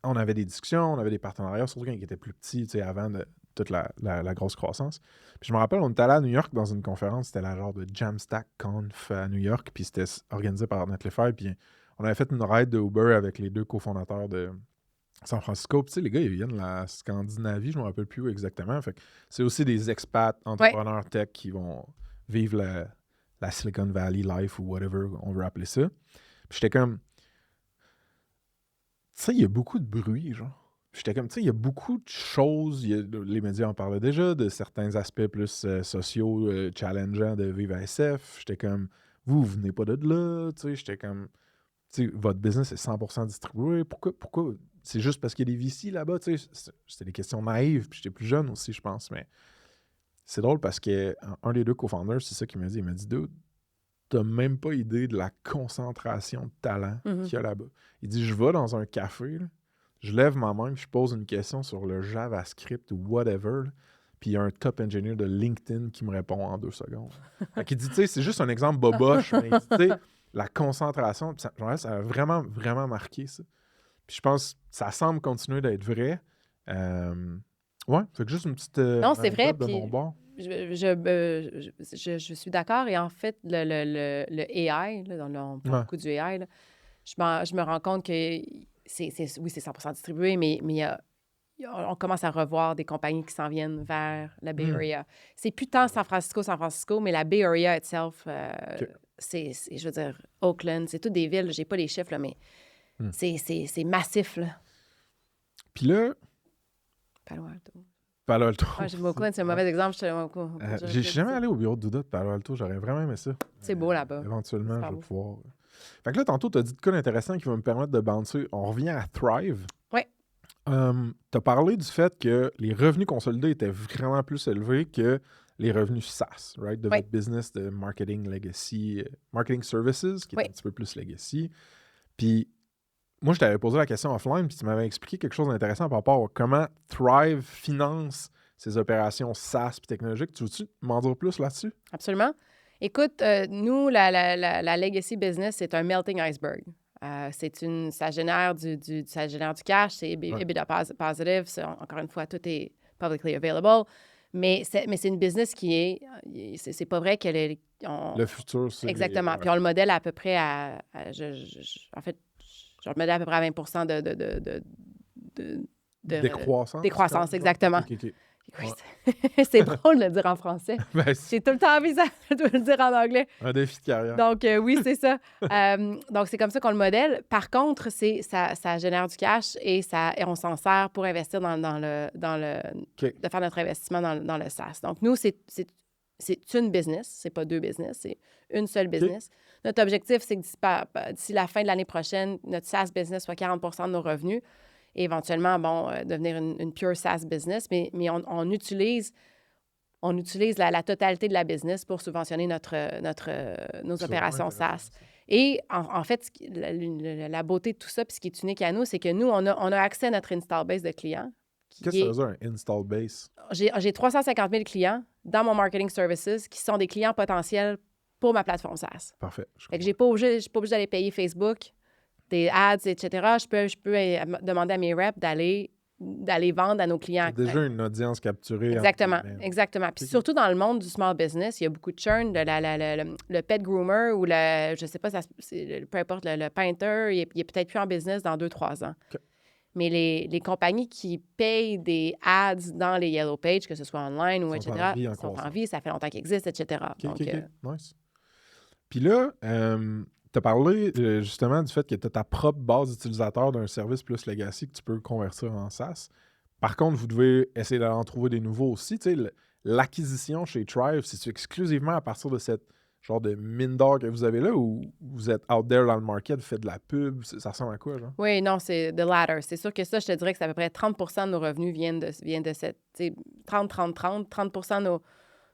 on avait des discussions, on avait des partenariats, surtout quand ils étaient plus petits, tu sais, avant toute la grosse croissance. Puis je me rappelle, on était allé à New York dans une conférence, c'était la genre de Jamstack Conf à New York, puis c'était organisé par Netlify, puis on avait fait une ride de Uber avec les deux cofondateurs de San Francisco. Puis tu sais, les gars, ils viennent de la Scandinavie, je ne me rappelle plus où exactement. Fait que c'est aussi des expats, entrepreneurs tech qui vont vivre la Silicon Valley life ou whatever on veut appeler ça. Puis j'étais comme... Tu sais, il y a beaucoup de bruit, genre. J'étais comme, tu sais, il y a beaucoup de choses, les médias en parlaient déjà, de certains aspects plus sociaux, challengeants de vivre à SF. J'étais comme, vous venez pas de là, tu sais, j'étais comme, tu sais, votre business est 100% distribué, pourquoi, c'est juste parce qu'il y a des VC là-bas, tu sais, c'était des questions naïves, puis j'étais plus jeune aussi, je pense, mais c'est drôle parce que un des deux co-founders, c'est ça qu'il m'a dit, dude, t'as même pas idée de la concentration de talent qu'il y a là-bas. Il dit, je vais dans un café, là, je lève ma main, je pose une question sur le JavaScript ou whatever, là, puis il y a un top engineer de LinkedIn qui me répond en 2 secondes. Fait qu'il dit, tu sais, c'est juste un exemple boboche, mais il dit, tu sais, la concentration, ça a vraiment, vraiment marqué ça. Puis je pense que ça semble continuer d'être vrai. Ouais, fait que juste une petite... non, c'est vrai, de mon bord. Je suis d'accord. Et en fait, le AI, là, on parle beaucoup du AI, là, je me rends compte que c'est 100% distribué, mais on commence à revoir des compagnies qui s'en viennent vers la Bay Area. C'est plus tant San Francisco, mais la Bay Area itself, c'est, je veux dire, Oakland, c'est toutes des villes, j'ai pas les chiffres, là, mais c'est massif, là. Puis là... Palo Alto. J'ai beaucoup, c'est un mauvais exemple. J'ai jamais allé au bureau de Douda de Palo Alto. J'aurais vraiment aimé ça. C'est beau là-bas. Éventuellement, je vais pouvoir... Fait que là, tantôt, tu as dit de quoi d'intéressant qui va me permettre de bouncer. On revient à Thrive. Oui. Tu as parlé du fait que les revenus consolidés étaient vraiment plus élevés que les revenus SaaS, right? De votre business de marketing legacy, marketing services, qui est un petit peu plus legacy. Puis, moi, je t'avais posé la question offline, puis tu m'avais expliqué quelque chose d'intéressant par rapport à comment Thrive finance ses opérations SaaS et technologiques. Tu veux-tu m'en dire plus là-dessus? Absolument. Écoute, nous, la legacy business, c'est un melting iceberg. Ça génère du cash, c'est EBITDA positive. Encore une fois, tout est publicly available. Mais c'est une business qui est... C'est pas vrai qu'elle est... Le futur, c'est... Exactement. Puis on le modèle à peu près à en fait, je le modèle à peu près à 20% de décroissance. Décroissance, exactement. Okay. Ouais. C'est drôle de le dire en français. J'ai tout le temps envie de le dire en anglais. Un défi de carrière. Donc, oui, c'est ça. Donc, c'est comme ça qu'on le modèle. Par contre, ça génère du cash et on s'en sert pour investir de faire notre investissement dans le SaaS. Donc, nous, c'est une business. C'est pas 2 business. C'est une seule business. Notre objectif, c'est que d'ici la fin de l'année prochaine, notre SaaS business soit 40% de nos revenus. Et éventuellement, devenir une pure SaaS business, mais on utilise la totalité de la business pour subventionner nos opérations SaaS. Et en fait, la beauté de tout ça, puis ce qui est unique à nous, c'est que nous, on a accès à notre install base de clients. Qu'est-ce que ça veut dire, un install base? J'ai 350 000 clients dans mon marketing services qui sont des clients potentiels pour ma plateforme SaaS. Parfait. Fait que je suis pas obligée d'aller payer Facebook, des ads, etc. Je peux demander à mes reps d'aller vendre à nos clients. C'est déjà une audience capturée. Exactement, exactement. Puis surtout dans le monde du small business, il y a beaucoup de churn, le pet groomer ou je sais pas, peu importe, le painter, il est peut-être plus en business dans 2-3 ans. Okay. Mais les compagnies qui payent des ads dans les Yellow Pages, que ce soit online ou etc., sont en vie, ça fait longtemps qu'ils existent, etc. Donc, nice. Puis là, tu as parlé justement du fait que tu as ta propre base d'utilisateurs d'un service plus legacy que tu peux convertir en SaaS. Par contre, vous devez essayer d'en trouver des nouveaux aussi. Tu sais, l'acquisition chez Thrive, c'est exclusivement à partir de cette genre de mine d'or que vous avez là ou vous êtes out there dans le market, vous faites de la pub? Ça ressemble à quoi, genre? Oui, non, c'est the latter. C'est sûr que ça, je te dirais que c'est à peu près 30 de nos revenus viennent de cette... 30 de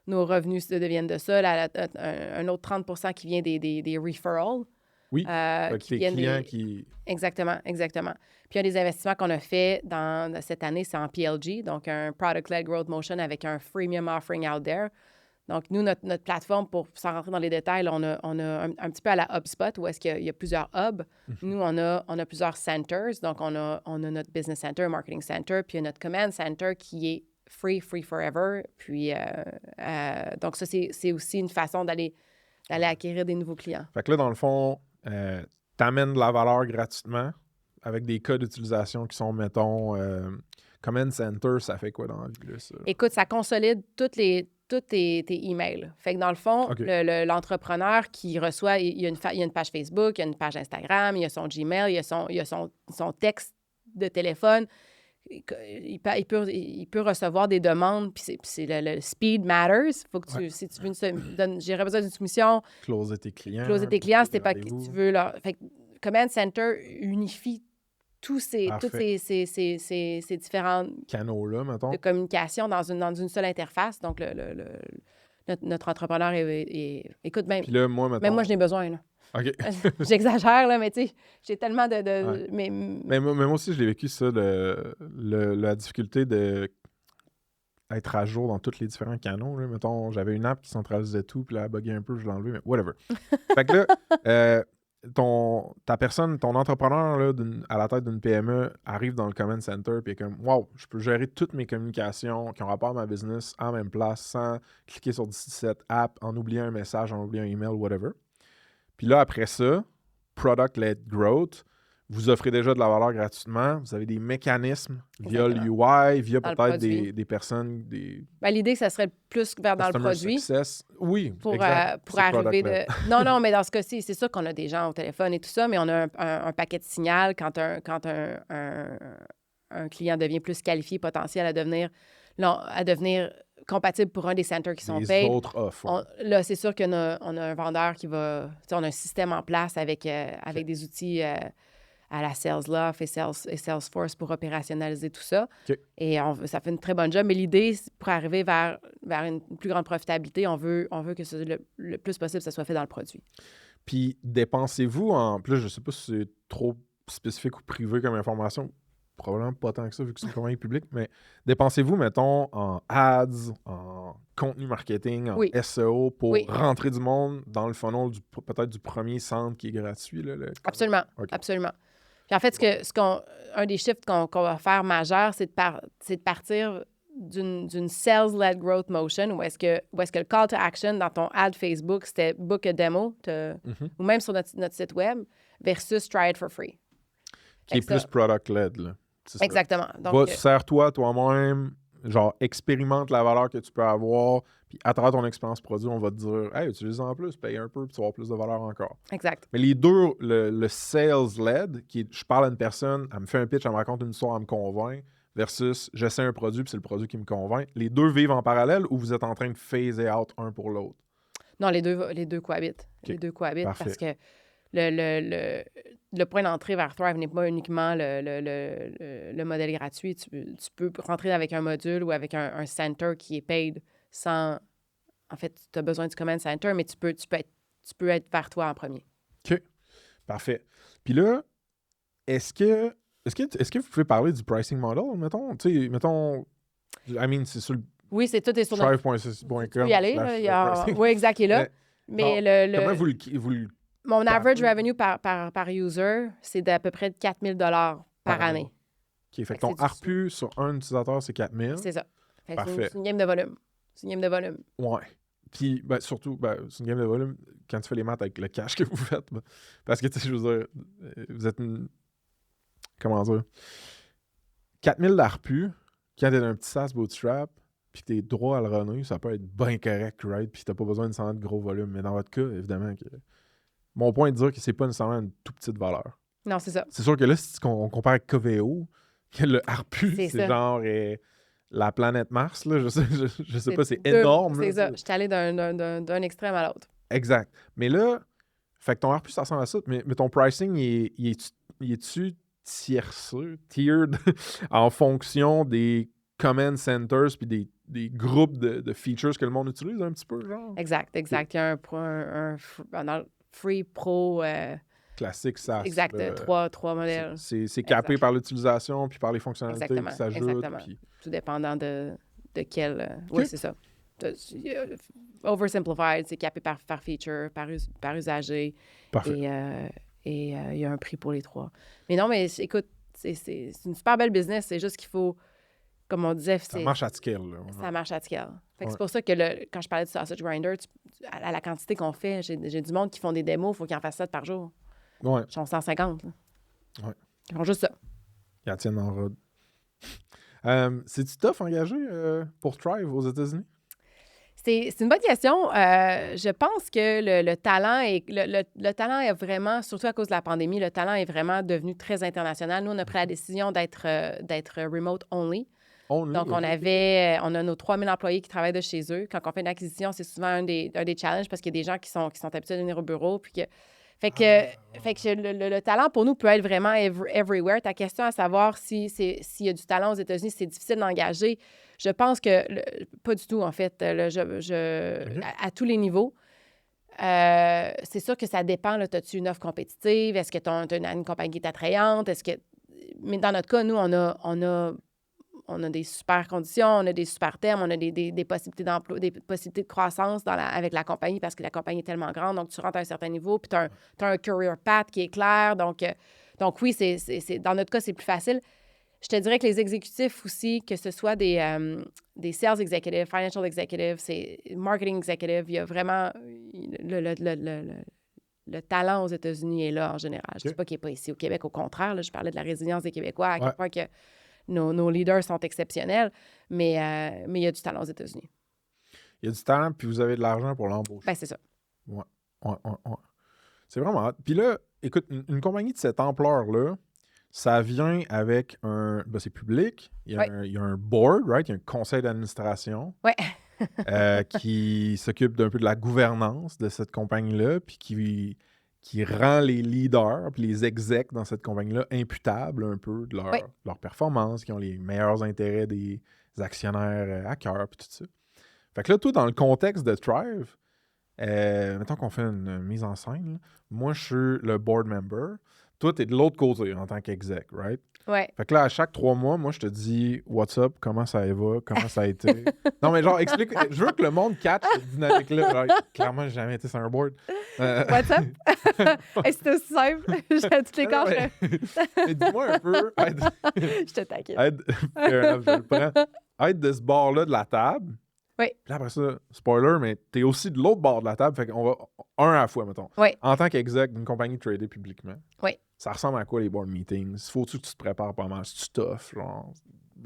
nos revenus viennent de ça. Un autre 30 qui vient des referrals. Oui, qui viennent clients qui... Exactement, exactement. Puis un des investissements qu'on a fait cette année, c'est en PLG, donc un Product-Led Growth Motion avec un freemium offering out there. Donc, nous, notre plateforme, sans rentrer dans les détails, on a un petit peu à la HubSpot, où est-ce qu'il y a plusieurs hubs. Nous, on a plusieurs centers. Donc, on a notre Business Center, Marketing Center, puis notre Command Center qui est free forever. Puis, donc, ça, c'est aussi une façon d'aller acquérir des nouveaux clients. Fait que là, dans le fond, tu amènes de la valeur gratuitement avec des cas d'utilisation qui sont, mettons, Command Center, ça fait quoi dans la vie, là, ça? Écoute, ça consolide tous tes emails. Fait que dans le fond, l'entrepreneur qui reçoit, il y a une page Facebook, il y a une page Instagram, il y a son Gmail, il y a son texte de téléphone. Il peut recevoir des demandes, puis c'est le speed matters. Faut que si tu veux j'aurais besoin d'une soumission. Closer tes clients. C'était pas que tu veux. Fait que Command Center unifie tous ces différents canaux-là, mettons, de communication dans une seule interface. Donc, notre entrepreneur écoute, même. Puis là, moi, mettons... Même moi, je n'ai besoin, là. OK. J'exagère, là, mais tu sais, j'ai tellement de ouais. Mais moi aussi, je l'ai vécu, ça, la difficulté de être à jour dans tous les différents canaux. Là. Mettons, j'avais une app qui centralisait tout, puis là, elle buguait un peu, je l'ai enlevé, mais whatever. Fait que là, ta personne, ton entrepreneur là, à la tête d'une PME arrive dans le Command Center puis est comme « Wow, je peux gérer toutes mes communications qui ont rapport à ma business en même place sans cliquer sur 17 apps, en oubliant un message, en oubliant un email, whatever. » Puis là, après ça, Product-Led Growth, vous offrez déjà de la valeur gratuitement. Vous avez des mécanismes via l'UI, via peut-être des personnes... l'idée, ça serait plus vers dans le produit. Success. Oui, pour arriver de... Non, mais dans ce cas-ci, c'est sûr qu'on a des gens au téléphone et tout ça, mais on a un paquet de signal quand un client devient plus qualifié, potentiel à devenir compatible pour un des centers qui sont payés. Les autres offres. Là, c'est sûr qu'on a un vendeur qui va... On a un système en place avec des outils... à la SalesLoft et Salesforce pour opérationnaliser tout ça. Okay. Et ça fait une très bonne job. Mais l'idée, pour arriver vers une plus grande profitabilité, on veut que le plus possible, ça soit fait dans le produit. Puis, dépensez-vous en plus, je ne sais pas si c'est trop spécifique ou privé comme information, probablement pas tant que ça vu que c'est une compagnie publique, mais dépensez-vous, mettons, en ads, en contenu marketing, en SEO pour rentrer du monde dans le funnel peut-être du premier centre qui est gratuit? Là, Absolument, absolument. Puis en fait, un des shifts qu'on va faire majeur, c'est de partir d'une sales-led growth motion où est-ce que le call to action dans ton ad Facebook, c'était book a demo ou même sur notre site web versus try it for free. Qui est plus product-led, là. Exactement. Donc, sers-toi toi-même, genre expérimente la valeur que tu peux avoir, puis à travers ton expérience produit, on va te dire « Hey, utilise-en plus, paye un peu, puis tu vas avoir plus de valeur encore. » Exact. Mais les deux, le sales-led, je parle à une personne, elle me fait un pitch, elle me raconte une histoire, elle me convainc, versus j'essaie un produit, puis c'est le produit qui me convainc. Les deux vivent en parallèle ou vous êtes en train de phaser out un pour l'autre? Non, les deux cohabitent. Okay. Les deux cohabitent. Parfait. Parce que le point d'entrée vers Thrive n'est pas uniquement le modèle gratuit. Tu peux rentrer avec un module ou avec un center qui est paid sans... En fait, tu as besoin du Command Center, mais tu peux être vers toi en premier. OK. Parfait. Puis là, est-ce que Est-ce que vous pouvez parler du pricing model, mettons? Tu sais, mettons, c'est sur le Oui, tout est sur notre... thrive.com. Tu peux y aller. Là, oui, exact, il est là. Mais comment vous le mon average revenue par user, c'est d'à peu près de 4 000 par année. OK, fait que ton ARPU sur un utilisateur, c'est 4 000. C'est ça. Parfait. C'est une game de volume. Ouais. Puis, surtout, c'est une game de volume quand tu fais les maths avec le cash que vous faites. Parce que, tu sais, je veux dire, vous êtes une... Comment dire? 4 000 d'ARPU, quand t'es dans un petit SaaS bootstrap, puis que t'es droit à le runner, ça peut être bien correct, right? Puis t'as pas besoin de gros volume. Mais dans votre cas, évidemment, mon point est de dire que c'est pas nécessairement une toute petite valeur. Non, c'est ça. C'est sûr que là, si on compare avec Coveo, que le ARPU, c'est genre la planète Mars, là, je sais pas, c'est énorme. C'est ça. Je suis allé d'un extrême à l'autre. Exact. Mais là, fait que ton ARPU, ça ressemble à ça, mais ton pricing, il est-tu tiered en fonction des command centers puis des groupes de features que le monde utilise un petit peu, genre? Exact. Il y a un Free Pro... classique SaaS. Exact, trois modèles. C'est capé par l'utilisation puis par les fonctionnalités qui s'ajoutent. Exactement. Puis... Tout dépendant de quel... Oui, c'est ça. Oversimplified, c'est capé par feature, par usager. Parfait. Et il y a un prix pour les trois. Mais non, mais écoute, c'est une super belle business. C'est juste qu'il faut, comme on disait... Ça marche à scale. Là. Ça marche à scale. Fait que c'est pour ça que quand je parlais de Sausage Grinder, à la quantité qu'on fait, j'ai du monde qui font des démos, il faut qu'ils en fassent 7 par jour. Ouais. Ils sont 150. Là. Ouais. Ils font juste ça. Ils en tiennent en rod. C'est-tu tough engagé pour Thrive aux États-Unis? C'est une bonne question. Je pense que le talent le talent est vraiment, surtout à cause de la pandémie, le talent est vraiment devenu très international. Nous, on a pris la décision d'être remote only. Donc, on a nos 3000 employés qui travaillent de chez eux. Quand on fait une acquisition, c'est souvent un des challenges parce qu'il y a des gens qui sont habitués de venir au bureau. Puis fait que le talent, pour nous, peut être vraiment everywhere. Ta question à savoir s'il y a du talent aux États-Unis, c'est difficile d'engager. Je pense que pas du tout, en fait. À tous les niveaux. C'est sûr que ça dépend. As-tu une offre compétitive? Est-ce que tu as une compagnie qui est attrayante? Mais dans notre cas, nous, on a des super conditions, on a des super termes, on a des possibilités d'emploi, des possibilités de croissance avec la compagnie parce que la compagnie est tellement grande. Donc, tu rentres à un certain niveau, puis tu as un career path qui est clair. Donc oui, dans notre cas, c'est plus facile. Je te dirais que les exécutifs aussi, que ce soit des sales executives, financial executives, marketing executives, il y a vraiment le talent aux États-Unis est là en général. Je ne dis pas qu'il n'est pas ici au Québec. Au contraire, là, je parlais de la résilience des Québécois, à quel point que nos leaders sont exceptionnels, mais il y a du talent aux États-Unis. Il y a du talent, puis vous avez de l'argent pour l'embauche. Ben, c'est ça. Ouais. C'est vraiment hâte. Puis là, écoute, une compagnie de cette ampleur-là, ça vient avec c'est public. Il y a un board, right? Il y a un conseil d'administration qui s'occupe d'un peu de la gouvernance de cette compagnie-là, puis qui rend les leaders puis les execs dans cette compagnie-là imputables un peu de leur performance, qui ont les meilleurs intérêts des actionnaires à cœur, puis tout ça. Fait que là, toi, dans le contexte de Thrive, mettons qu'on fait une mise en scène, là, moi, je suis le board member. Toi, t'es de l'autre côté en tant qu'exec, right? Ouais. Fait que là, à chaque 3 mois, moi, je te dis « What's up? Comment ça va? Comment ça a été? » Non, mais genre, explique. Je veux que le monde catch cette dynamique-là. Genre, clairement, j'ai jamais été sur un board. What's up? C'est aussi simple. J'ai toutes les cartes. Mais dis-moi un peu. Je te taquine. Fair enough, je le prends. Être de ce bord-là de la table. Oui. Puis après ça, spoiler, mais t'es aussi de l'autre bord de la table. Fait qu'on va un à la fois, mettons. Oui. En tant qu'exec d'une compagnie tradée publiquement. Oui. Ça ressemble à quoi les board meetings? Faut-tu que tu te prépares pas mal? C'est-tu tough? Genre...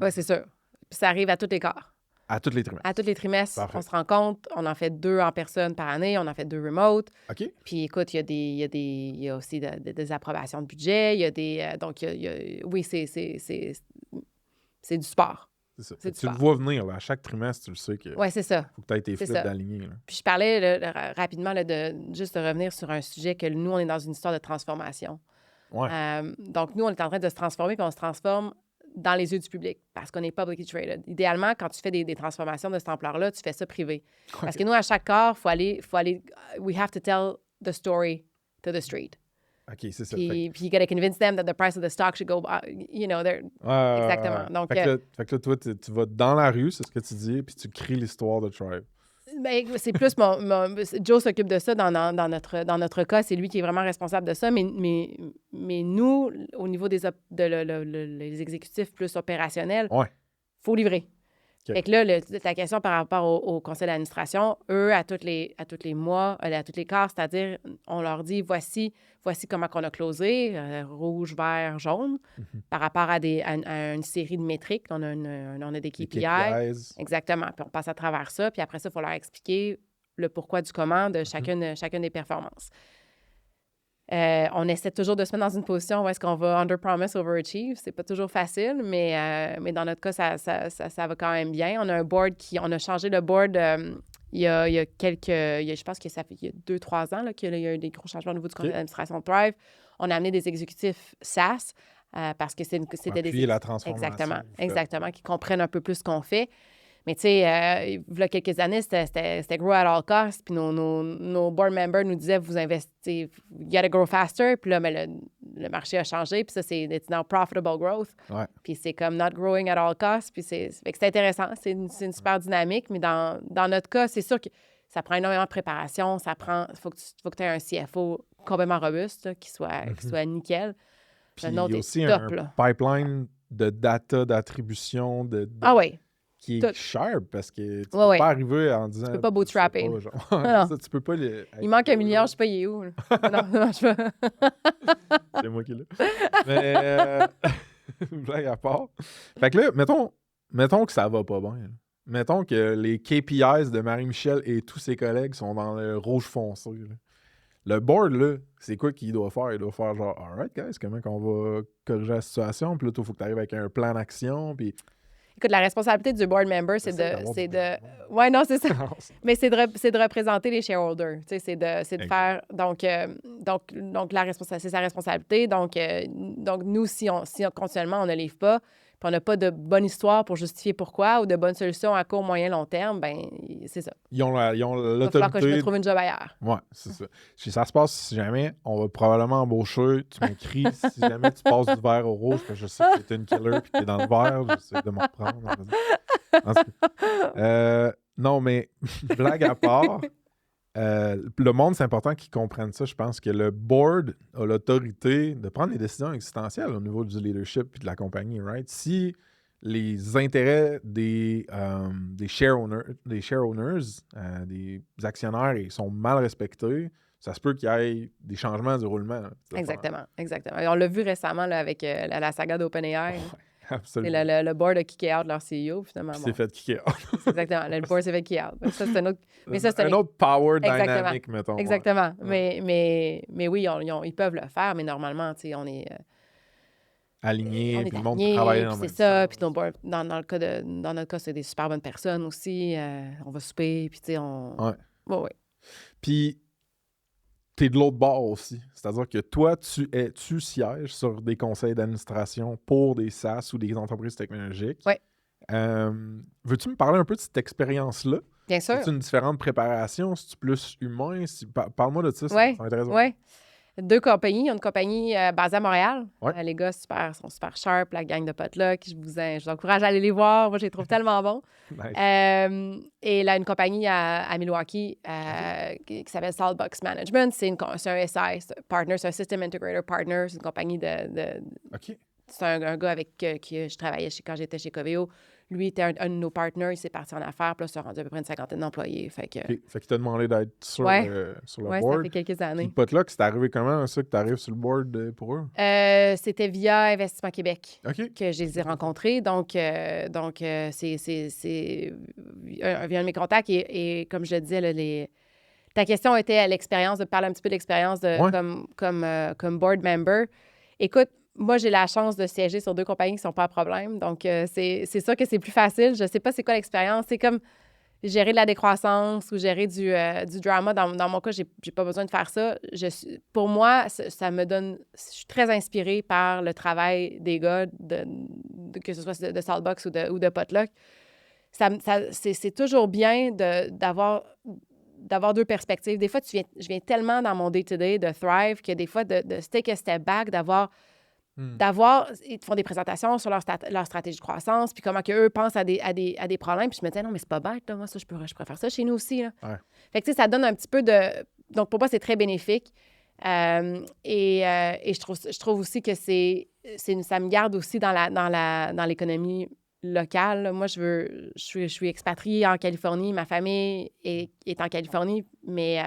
Oui, c'est sûr. Puis ça arrive à tous les quarts. À tous les trimestres? À tous les trimestres. Parfait. On se rencontre. On en fait 2 en personne par année. On en fait 2 remote. OK. Puis écoute, il y a aussi des approbations de budget. Il y a des... donc, oui, c'est du sport. C'est ça. Tu le vois venir, là. À chaque trimestre, tu le sais que... Oui, c'est ça. Faut que tu aies tes flips d'alignés. Puis je parlais rapidement juste de revenir sur un sujet que nous, on est dans une histoire de transformation. Ouais. Donc, nous, on est en train de se transformer, puis on se transforme dans les yeux du public parce qu'on est publicly traded. Idéalement, quand tu fais des transformations de cette ampleur-là, tu fais ça privé. Okay. Parce que nous, à chaque corps, il faut aller... We have to tell the story to the street. OK, c'est ça. Puis you got to convince them that the price of the stock should go, exactement. Donc, fait que là, toi, tu vas dans la rue, c'est ce que tu dis, puis tu cries l'histoire de Tribe. ben, c'est plus Joe s'occupe de ça dans notre cas. C'est lui qui est vraiment responsable de ça. Mais nous, au niveau les exécutifs plus opérationnels, Ouais. faut livrer. OK. Fait que là, ta question par rapport au conseil d'administration, eux, à tous les mois, à tous les quarts, c'est-à-dire, on leur dit, voici comment on a closé, rouge, vert, jaune, par rapport à une série de métriques. On a des KPI. KPIs. Exactement. Puis on passe à travers ça. Puis après ça, il faut leur expliquer le pourquoi du comment de chacune des performances. On essaie toujours de se mettre dans une position où est-ce qu'on va under-promise, over-achieve. C'est pas toujours facile, mais dans notre cas, ça va quand même bien. On a un board on a changé le board il y a je pense que ça fait 2-3 ans là, qu'il y a eu des gros changements au niveau du conseil d'administration de Thrive. On a amené des exécutifs SaaS parce que c'était des... la transformation. Exactement, qui comprennent un peu plus ce qu'on fait. Mais tu sais, il y a quelques années, c'était grow at all costs. Puis nos board members nous disaient, vous investissez, you gotta grow faster. Puis là, le marché a changé. Puis ça, it's now profitable growth. Ouais. Puis c'est comme not growing at all costs. Puis c'est intéressant. C'est une super dynamique. Mais dans notre cas, c'est sûr que ça prend énormément de préparation. Faut que tu aies un CFO complètement robuste, là, qui soit nickel. Puis il y a aussi un pipeline de data, d'attribution, Ah oui. qui est sharp parce que tu peux pas arriver en disant... Tu peux pas bootstrapper. Tu peux pas il manque $1 million, je sais pas, il est où. non, je peux... C'est moi qui l'ai. Mais, blague à part. Fait que là, mettons que ça va pas bien. Là. Mettons que les KPIs de Marie-Michel et tous ses collègues sont dans le rouge foncé. Là. Le board, là, c'est quoi qu'il doit faire? Il doit faire genre, all right, guys, comment qu'on va corriger la situation? Puis là, il faut que tu arrives avec un plan d'action. Puis... Écoute, la responsabilité du board member, c'est de... Ouais, non, c'est ça. Mais c'est de représenter les shareholders. Tu sais, c'est de faire... Donc c'est sa responsabilité. Donc nous, si continuellement, on ne livre pas, puis on n'a pas de bonne histoire pour justifier pourquoi ou de bonnes solutions à court, moyen, long terme, ben c'est ça. Ils ont l'autorité... Il va falloir que je me trouve une job ailleurs. Ouais, c'est ça. Si ça se passe, si jamais, on va probablement embaucher, tu m'écris, si jamais tu passes du vert au rouge, parce que je sais que t'es une killer puis que t'es dans le vert, j'essaie de me reprendre. Non, mais blague à part, le monde, c'est important qu'ils comprennent ça. Je pense que le board a l'autorité de prendre des décisions existentielles au niveau du leadership et de la compagnie, right? Si les intérêts des share owners, des actionnaires, ils sont mal respectés, ça se peut qu'il y ait des changements du roulement. Exactement. Et on l'a vu récemment là, avec la saga d'OpenAI. Absolument. Le board a kické out leur CEO, finalement. C'est fait kicker out. Exactement. Le board s'est fait kicker out. Ça, c'est un autre... Mais ça, c'est un autre power dynamic, mettons. Exactement. Ouais. Mais oui, ils peuvent le faire, mais normalement, tu sais, on est... aligné, puis le monde travaille dans le même c'est ça, puis dans notre cas, c'est des super bonnes personnes aussi. On va souper, puis tu sais, Ouais. Puis, t'es de l'autre bord aussi. C'est-à-dire que toi, tu sièges sur des conseils d'administration pour des SaaS ou des entreprises technologiques. Oui. Veux-tu me parler un peu de cette expérience-là? Bien sûr. C'est une différente préparation? C'est-tu plus humain? Parle-moi de ça, ça m'intéresse. Oui. 2 compagnies. Il y a une compagnie basée à Montréal. Ouais. Les gars sont super sharp, la gang de potluck. Je vous encourage à aller les voir. Moi, je les trouve tellement bons. Nice. Et là, une compagnie à Milwaukee qui s'appelle Saltbox Management. C'est un SI, partner, c'est un System Integrator Partner. C'est une compagnie de OK. C'est un gars avec qui je travaillais quand j'étais chez Coveo. Lui était un de nos partners, il s'est parti en affaires, puis là, ça a rendu à peu près une 50aine d'employés. Fait qu'il t'a demandé d'être sur le board. Oui, ça fait quelques années. Puis Potluck, c'est arrivé comment, ça, que tu arrives sur le board pour eux? C'était via Investissement Québec que je les ai rencontrés. Donc c'est via un de mes contacts. Et comme je le disais, ta question était à l'expérience, de parler un petit peu de l'expérience comme board member. Écoute, moi, j'ai la chance de siéger sur 2 compagnies qui ne sont pas à problème. Donc, c'est sûr que c'est plus facile. Je ne sais pas c'est quoi l'expérience. C'est comme gérer de la décroissance ou gérer du drama. Dans mon cas, je n'ai pas besoin de faire ça. Pour moi, ça me donne... Je suis très inspirée par le travail des gars, que ce soit de Saltbox ou de Potluck. C'est toujours bien d'avoir d'avoir deux perspectives. Des fois, je viens tellement dans mon day-to-day de Thrive que des fois, de take a step back, ils te font des présentations sur leur stratégie de croissance, puis comment qu'eux pensent à des problèmes. Puis je me disais, non, mais c'est pas bête, là. Moi, ça, je pourrais faire ça chez nous aussi, là. Ouais. Fait que, tu sais, ça donne un petit peu de... Donc, pour moi, c'est très bénéfique. Et je trouve aussi que ça me garde aussi dans l'économie locale. Là. Moi, je suis expatriée en Californie. Ma famille est en Californie, mais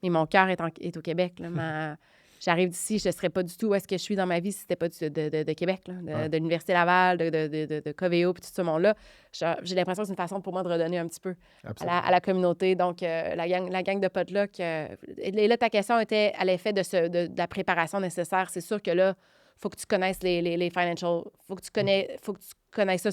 mon cœur est au Québec. Là. J'arrive d'ici, je ne serais pas du tout où est-ce que je suis dans ma vie si ce n'était pas de Québec, là, de l'Université Laval, de Coveo, puis tout ce monde-là. J'ai l'impression que c'est une façon pour moi de redonner un petit peu à la communauté. Donc, la gang de potluck. Et là, ta question était à l'effet de la préparation nécessaire. C'est sûr que là, il faut que tu connaisses les financials. Faut que tu connaisses ça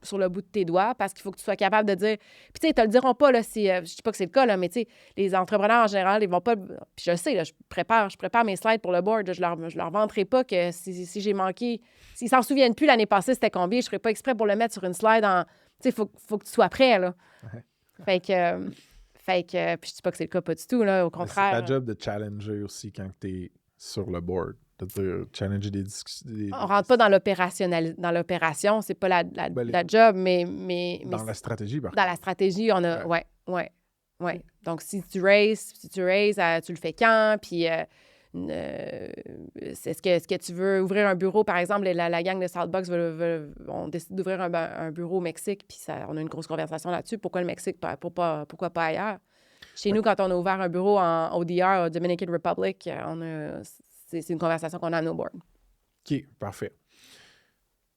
sur le bout de tes doigts parce qu'il faut que tu sois capable de dire... Puis, tu sais, ils te le diront pas, là, si... je dis pas que c'est le cas, là, mais tu sais, les entrepreneurs, en général, ils vont pas... Puis je le sais, là, je prépare mes slides pour le board. Je leur vanterai pas que si j'ai manqué... S'ils s'en souviennent plus l'année passée, c'était combien, je ferai pas exprès pour le mettre sur une slide en... Tu sais, faut que tu sois prêt, là. Ouais. Fait que... Puis je dis pas que c'est le cas, pas du tout, là, au contraire. C'est ta job de challenger aussi quand tu es sur le board. C'est-à-dire challenger des discussions. On rentre pas dans l'opération, c'est pas la job, mais dans la stratégie, par contre. Dans la stratégie, on a... Ouais. Donc, si tu raises, tu le fais quand? Puis, est-ce que tu veux ouvrir un bureau, par exemple, la gang de Saltbox on décide d'ouvrir un bureau au Mexique, puis on a une grosse conversation là-dessus. Pourquoi le Mexique? Pourquoi pas ailleurs? Chez nous, quand on a ouvert un bureau en ODR, au Dominican Republic, c'est une conversation qu'on a à nos boards. OK, parfait.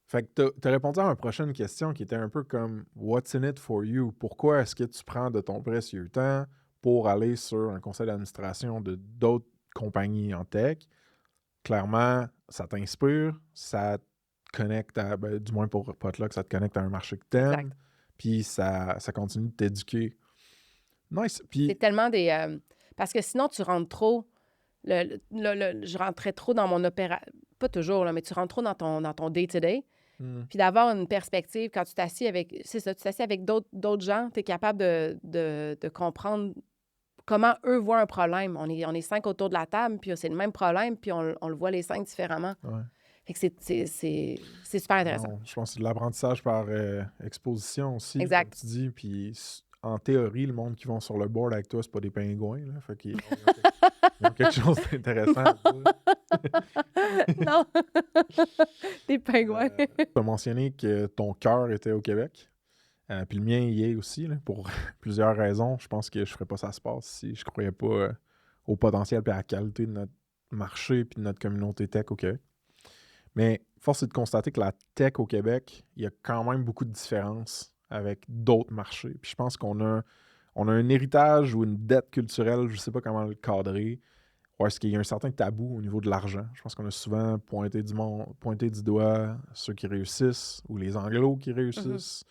Fait que tu as répondu à ma prochaine question qui était un peu comme « What's in it for you? » Pourquoi est-ce que tu prends de ton précieux temps pour aller sur un conseil d'administration de d'autres compagnies en tech? Clairement, ça t'inspire, ça te connecte à... du moins pour Potluck, ça te connecte à un marché que t'aimes, puis ça continue de t'éduquer. Nice. Puis... C'est tellement des... parce que sinon, tu rentres trop... je rentrais trop dans mon opération, pas toujours, là, mais tu rentres trop dans ton day-to-day. Puis d'avoir une perspective, quand tu t'assieds avec... C'est ça, tu t'assieds avec d'autres gens, tu es capable de comprendre comment eux voient un problème. On est 5 autour de la table, puis c'est le même problème, puis on le voit les 5 différemment. Ouais. Fait que c'est super intéressant. Non, je pense que c'est de l'apprentissage par exposition aussi, exact. comme tu dis, puis... En théorie, le monde qui vont sur le board avec toi, c'est pas des pingouins. Là, fait qu'ils ont quelque chose d'intéressant à dire. Non! Des pingouins. Tu as mentionné que ton cœur était au Québec. Puis le mien y est aussi, là, pour plusieurs raisons. Je pense que je ferais pas ça se passe si je croyais pas au potentiel et à la qualité de notre marché et de notre communauté tech au Québec. Mais force est de constater que la tech au Québec, il y a quand même beaucoup de différences avec d'autres marchés. Puis je pense qu'on a un héritage ou une dette culturelle, je ne sais pas comment le cadrer, ou est-ce qu'il y a un certain tabou au niveau de l'argent. Je pense qu'on a souvent pointé du doigt ceux qui réussissent ou les anglos qui réussissent.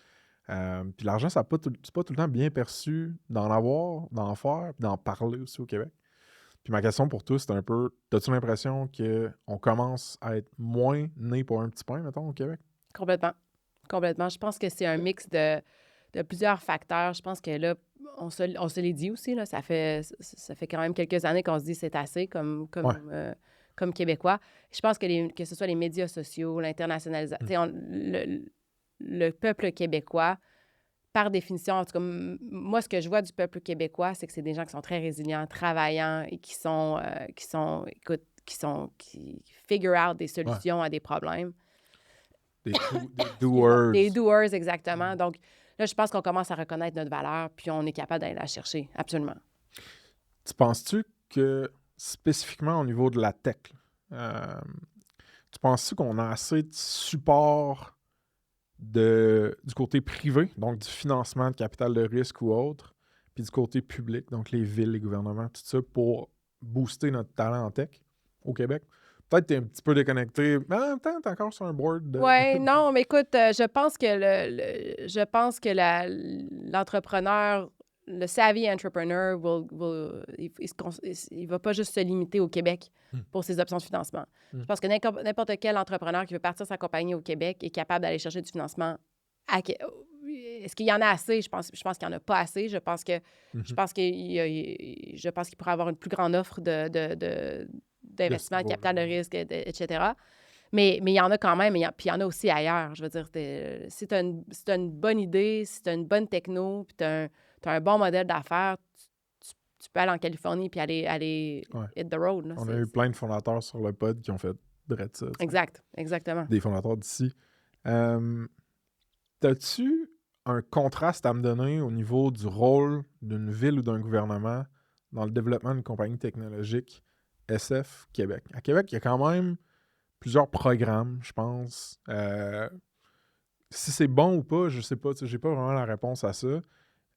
Puis l'argent, c'est pas tout le temps bien perçu d'en avoir, d'en faire, puis d'en parler aussi au Québec. Puis ma question pour toi, c'est un peu, as-tu l'impression qu'on commence à être moins né pour un petit pain, mettons, au Québec? Complètement. Je pense que c'est un mix de plusieurs facteurs. Je pense que là, on se l'est dit aussi, là, ça fait quand même quelques années qu'on se dit c'est assez comme Québécois. Je pense que ce soit les médias sociaux, l'internationalisation, le peuple québécois, par définition, en tout cas, moi, ce que je vois du peuple québécois, c'est que c'est des gens qui sont très résilients, travaillants et qui figure out des solutions à des problèmes. Des doers. Des doers, exactement. Donc, là, je pense qu'on commence à reconnaître notre valeur, puis on est capable d'aller la chercher, absolument. Tu penses-tu que, spécifiquement au niveau de la tech, tu penses-tu qu'on a assez de support du côté privé, donc du financement de capital de risque ou autre, puis du côté public, donc les villes, les gouvernements, tout ça, pour booster notre talent en tech au Québec? Peut-être que tu es un petit peu déconnecté, mais en même temps, tu es encore sur un board. Oui, non, mais écoute, je pense que l'entrepreneur, le savvy entrepreneur, il va pas juste se limiter au Québec pour ses options de financement. Je pense que n'importe quel entrepreneur qui veut partir sa compagnie au Québec est capable d'aller chercher du financement est-ce qu'il y en a assez? Je pense qu'il n'y en a pas assez. Je pense qu'il pourrait avoir une plus grande offre d'investissement, de capital de risque, etc. Mais il y en a quand même, puis il y en a aussi ailleurs. Je veux dire, si tu as une bonne idée, si tu as une bonne techno, puis tu as un bon modèle d'affaires, tu peux aller en Californie puis aller hit the road. Là. On a eu plein de fondateurs sur le pod qui ont fait direct ça. Exactement. Des fondateurs d'ici. T'as-tu un contraste à me donner au niveau du rôle d'une ville ou d'un gouvernement dans le développement d'une compagnie technologique SF Québec? À Québec, il y a quand même plusieurs programmes, je pense. Si c'est bon ou pas, je sais pas. J'ai pas vraiment la réponse à ça.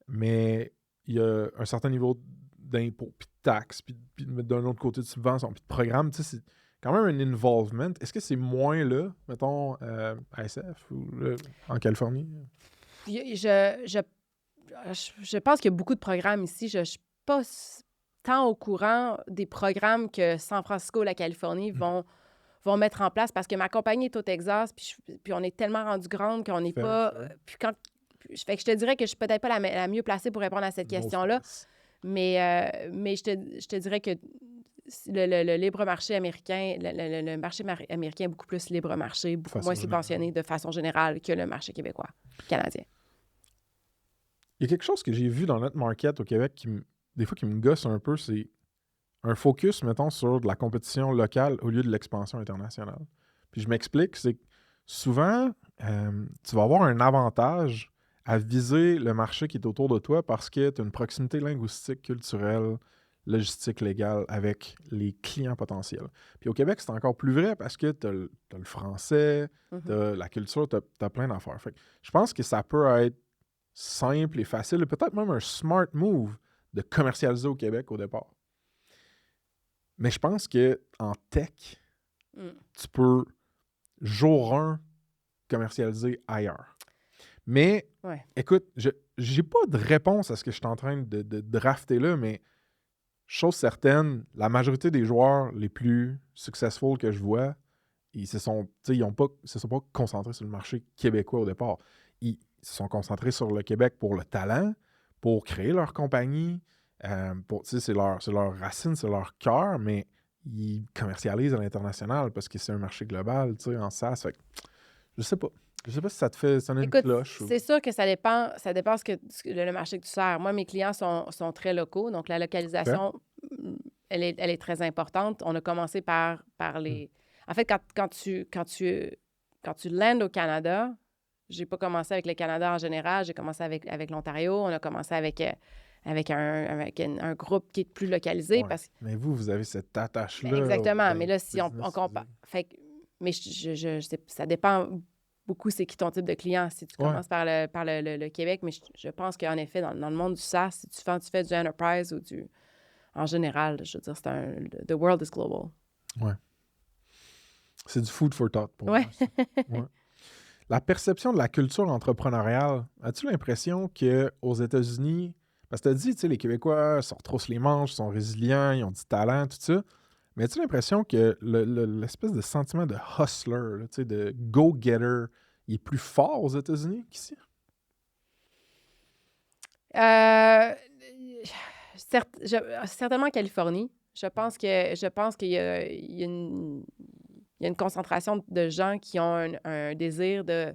Mais il y a un certain niveau d'impôts, puis de taxes, puis d'un autre côté de subventions, puis de programmes. C'est quand même un involvement. Est-ce que c'est moins là, mettons, à SF ou là, en Californie? Je pense qu'il y a beaucoup de programmes ici. Je ne suis pas tant au courant des programmes que San Francisco et la Californie vont mettre en place parce que ma compagnie est au Texas, puis on est tellement rendu grande qu'on n'est pas... fait que je te dirais que je suis peut-être pas la mieux placée pour répondre à cette question-là, mais je te dirais que le libre marché américain, le marché américain est beaucoup plus libre marché, beaucoup moins subventionné de façon générale que le marché québécois, canadien. Il y a quelque chose que j'ai vu dans notre market au Québec des fois qui me gosse un peu, c'est un focus, mettons, sur de la compétition locale au lieu de l'expansion internationale. Puis je m'explique, c'est que souvent, tu vas avoir un avantage à viser le marché qui est autour de toi parce que tu as une proximité linguistique, culturelle, logistique, légale avec les clients potentiels. Puis au Québec, c'est encore plus vrai parce que tu as le français, tu as la culture, tu as plein d'affaires. Fait que je pense que ça peut être simple et facile, peut-être même un smart move de commercialiser au Québec au départ. Mais je pense qu'en tech, tu peux jour 1 commercialiser ailleurs. Mais, écoute, j'ai pas de réponse à ce que je suis en train de drafter là, mais chose certaine, la majorité des joueurs les plus successful que je vois, ils se sont pas concentrés sur le marché québécois au départ. Ils se sont concentrés sur le Québec pour le talent, pour créer leur compagnie. C'est leur racine, c'est leur cœur, mais ils commercialisent à l'international parce que c'est un marché global, en SaaS. Fait que, je sais pas. Je sais pas si ça te fait sonner une cloche. C'est sûr que ça dépend le marché que tu sers. Moi, mes clients sont très locaux, donc la localisation, elle est très importante. On a commencé par les... En fait, quand tu landes au Canada, j'ai pas commencé avec le Canada en général, j'ai commencé avec l'Ontario, on a commencé avec un groupe qui est plus localisé. Mais vous avez cette attache-là. Exactement, mais là, si on compare... Mais ça dépend beaucoup c'est qui ton type de client. Si tu commences par le Québec, mais je pense qu'en effet, dans le monde du SaaS, si tu fais du enterprise ou en général, je veux dire, the world is global. Ouais. C'est du food for thought pour moi. Ouais. La perception de la culture entrepreneuriale, as-tu l'impression qu'aux États-Unis, parce que tu as dit, les Québécois se retroussent les manches, sont résilients, ils ont du talent, tout ça, mais as-tu l'impression que l'espèce de sentiment de hustler, là, de go-getter, il est plus fort aux États-Unis qu'ici? Certainement en Californie. Je pense qu'il y a une concentration de gens qui ont un désir de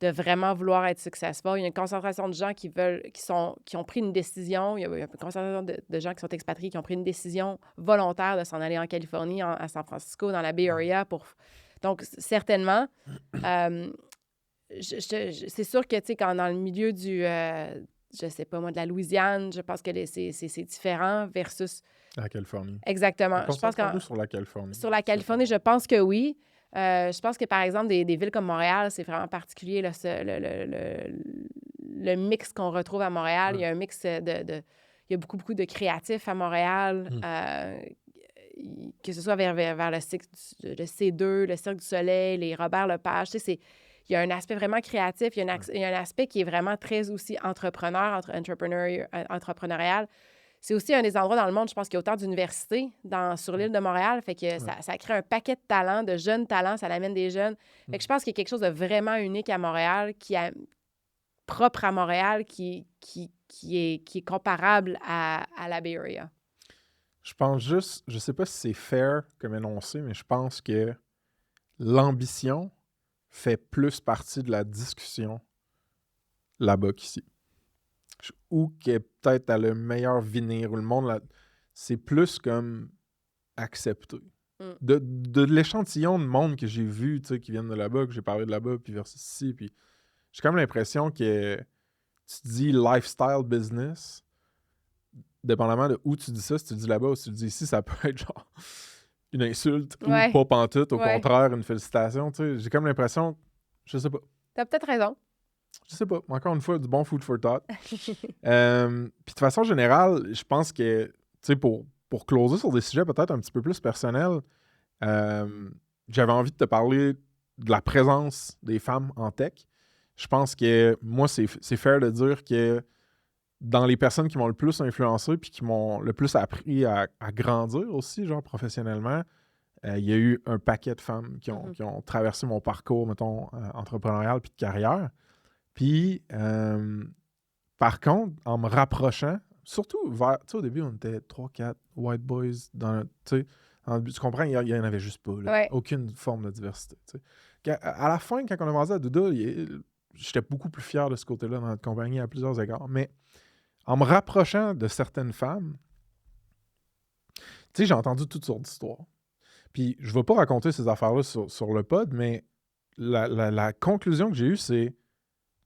vraiment vouloir être successful. Il y a une concentration de gens qui ont pris une décision. Il y a une concentration de gens qui sont expatriés, qui ont pris une décision volontaire de s'en aller en Californie, à San Francisco, dans la Bay Area. Donc, certainement, c'est sûr que, quand dans le milieu du... je sais pas moi, de la Louisiane, je pense que c'est différent versus... La Californie. Exactement. Je pense sur la Californie. Sur la Californie, je pense que oui. Je pense que, par exemple, des villes comme Montréal, c'est vraiment particulier, là, le mix qu'on retrouve à Montréal. Il y a un mix il y a beaucoup de créatifs à Montréal, que ce soit vers le C2, le Cirque du Soleil, les Robert Lepage. Il y a un aspect vraiment créatif. Il y a un aspect qui est vraiment très aussi entrepreneurial. C'est aussi un des endroits dans le monde, je pense qu'il y a autant d'universités sur l'île de Montréal. Fait que ça crée un paquet de talents, de jeunes talents, ça l'amène des jeunes. Fait que je pense qu'il y a quelque chose de vraiment unique à Montréal qui propre à Montréal qui est comparable à la Bay Area. Je pense juste, je sais pas si c'est fair comme énoncé, mais je pense que l'ambition fait plus partie de la discussion là-bas qu'ici. Ou que peut-être à le meilleur venir, ou le monde, là, c'est plus comme accepté. De l'échantillon de monde que j'ai vu, tu sais, qui viennent de là-bas, que j'ai parlé de là-bas, puis versus ici, puis j'ai quand même l'impression que tu dis lifestyle business, dépendamment de où tu dis ça, si tu dis là-bas ou si tu dis ici, ça peut être genre une insulte ou pas pantoute, au contraire, une félicitation, tu sais. J'ai comme l'impression, je sais pas. T'as peut-être raison. Je sais pas. Encore une fois, du bon food for thought. Puis de façon générale, je pense que, tu sais, pour closer sur des sujets peut-être un petit peu plus personnels, j'avais envie de te parler de la présence des femmes en tech. Je pense que moi, c'est fair de dire que dans les personnes qui m'ont le plus influencé puis qui m'ont le plus appris à grandir aussi, genre professionnellement, il y a eu un paquet de femmes qui ont traversé mon parcours, mettons, entrepreneurial puis de carrière. Puis, par contre, en me rapprochant, surtout vers, tu sais, au début, on était 3-4 white boys dans, tu sais, tu comprends, il n'y en avait juste pas, là. Aucune forme de diversité, tu sais. À la fin, quand on a commencé à Douda, j'étais beaucoup plus fier de ce côté-là dans notre compagnie à plusieurs égards. Mais en me rapprochant de certaines femmes, tu sais, j'ai entendu toutes sortes d'histoires. Puis, je ne vais pas raconter ces affaires-là sur le pod, mais la conclusion que j'ai eue, c'est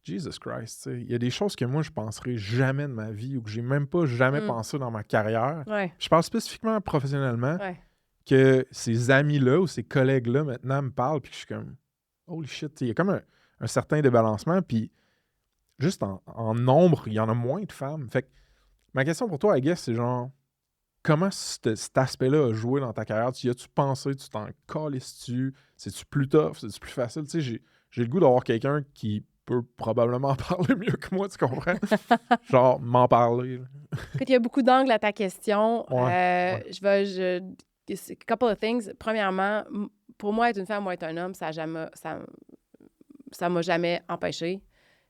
Jesus Christ, tu sais, il y a des choses que moi, je ne penserais jamais de ma vie ou que j'ai même pas jamais pensé dans ma carrière. Je parle spécifiquement professionnellement que ces amis-là ou ces collègues-là, maintenant, me parlent puis que je suis comme « Holy shit! » Il y a comme un certain débalancement, puis juste en nombre, il y en a moins de femmes. Fait que ma question pour toi, I guess, c'est genre comment cet aspect-là a joué dans ta carrière? Tu y as-tu pensé? Tu t'en calisses-tu? C'est-tu plus tough? C'est-tu plus facile? Tu sais, j'ai le goût d'avoir quelqu'un qui peut probablement en parler mieux que moi, tu comprends? Genre, m'en parler. Écoute, il y a beaucoup d'angles à ta question. Couple of things. Premièrement, pour moi, être une femme ou être un homme, ça m'a jamais empêché.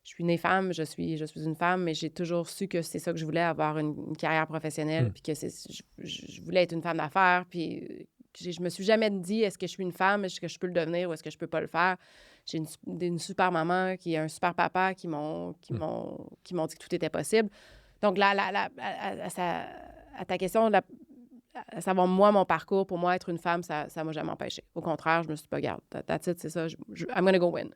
Je suis née femme, je suis une femme, mais j'ai toujours su que c'est ça que je voulais, avoir une carrière professionnelle, puis que je voulais être une femme d'affaires, puis je me suis jamais dit, est-ce que je suis une femme, est-ce que je peux le devenir ou est-ce que je peux pas le faire? J'ai une super maman qui est un super papa qui m'ont dit que tout était possible. Donc, à ta question, à savoir, moi, mon parcours, pour moi, être une femme, ça m'a jamais empêché. Au contraire, je me suis dit, regarde, that's it, c'est ça, I'm gonna go win.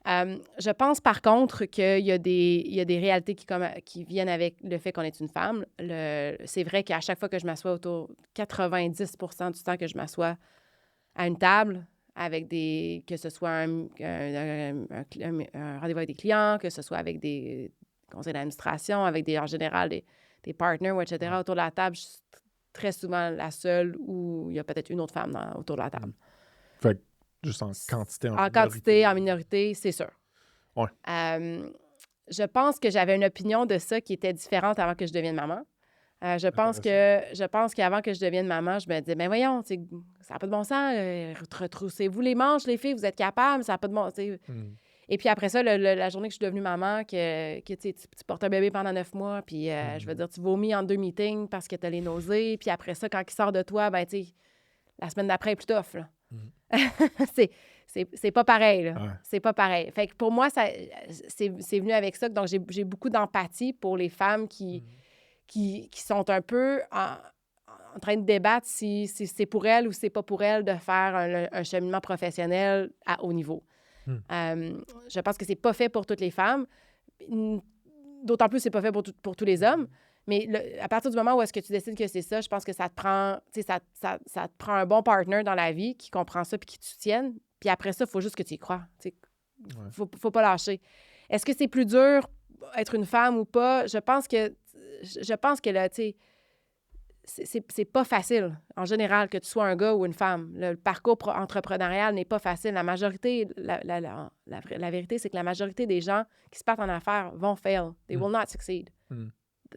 Je pense, par contre, qu'il y a des réalités qui viennent avec le fait qu'on est une femme. C'est vrai qu'à chaque fois que je m'assois 90% du temps que je m'assois à une table, avec que ce soit un rendez-vous avec des clients, que ce soit avec des conseils d'administration, avec en général des partners, etc., autour de la table, je suis très souvent la seule où il y a peut-être une autre femme autour de la table. Fait que juste en quantité, en quantité, en minorité, c'est sûr. Ouais. Je pense que j'avais une opinion de ça qui était différente avant que je devienne maman. Je pense qu'avant que je devienne maman, je me disais, ben voyons, ça n'a pas de bon sens. Retroussez-vous les manches, les filles, vous êtes capables, ça n'a pas de bon sens. Et puis après ça, la journée que je suis devenue maman, que tu portes un bébé pendant 9 mois, puis je veux dire, tu vomis en 2 meetings parce que tu as les nausées, puis après ça, quand il sort de toi, ben tu sais, la semaine d'après, il est plus tough, là. C'est pas pareil, là. Ouais. C'est pas pareil. Fait que pour moi, c'est venu avec ça. Donc, j'ai beaucoup d'empathie pour les femmes qui sont un peu en train de débattre si c'est pour elles ou c'est pas pour elles de faire un cheminement professionnel à haut niveau. Je pense que c'est pas fait pour toutes les femmes. D'autant plus, c'est pas fait pour tous les hommes. Mais à partir du moment où est-ce que tu décides que c'est ça, je pense que ça te prend, ça te prend un bon partner dans la vie qui comprend ça puis qui te soutienne. Puis après ça, il faut juste que tu y crois. Faut pas lâcher. Est-ce que c'est plus dur être une femme ou pas? Je pense que là, tu sais, c'est pas facile, en général, que tu sois un gars ou une femme. Le parcours entrepreneurial n'est pas facile. La majorité, la vérité, c'est que la majorité des gens qui se partent en affaires vont fail. They will not succeed.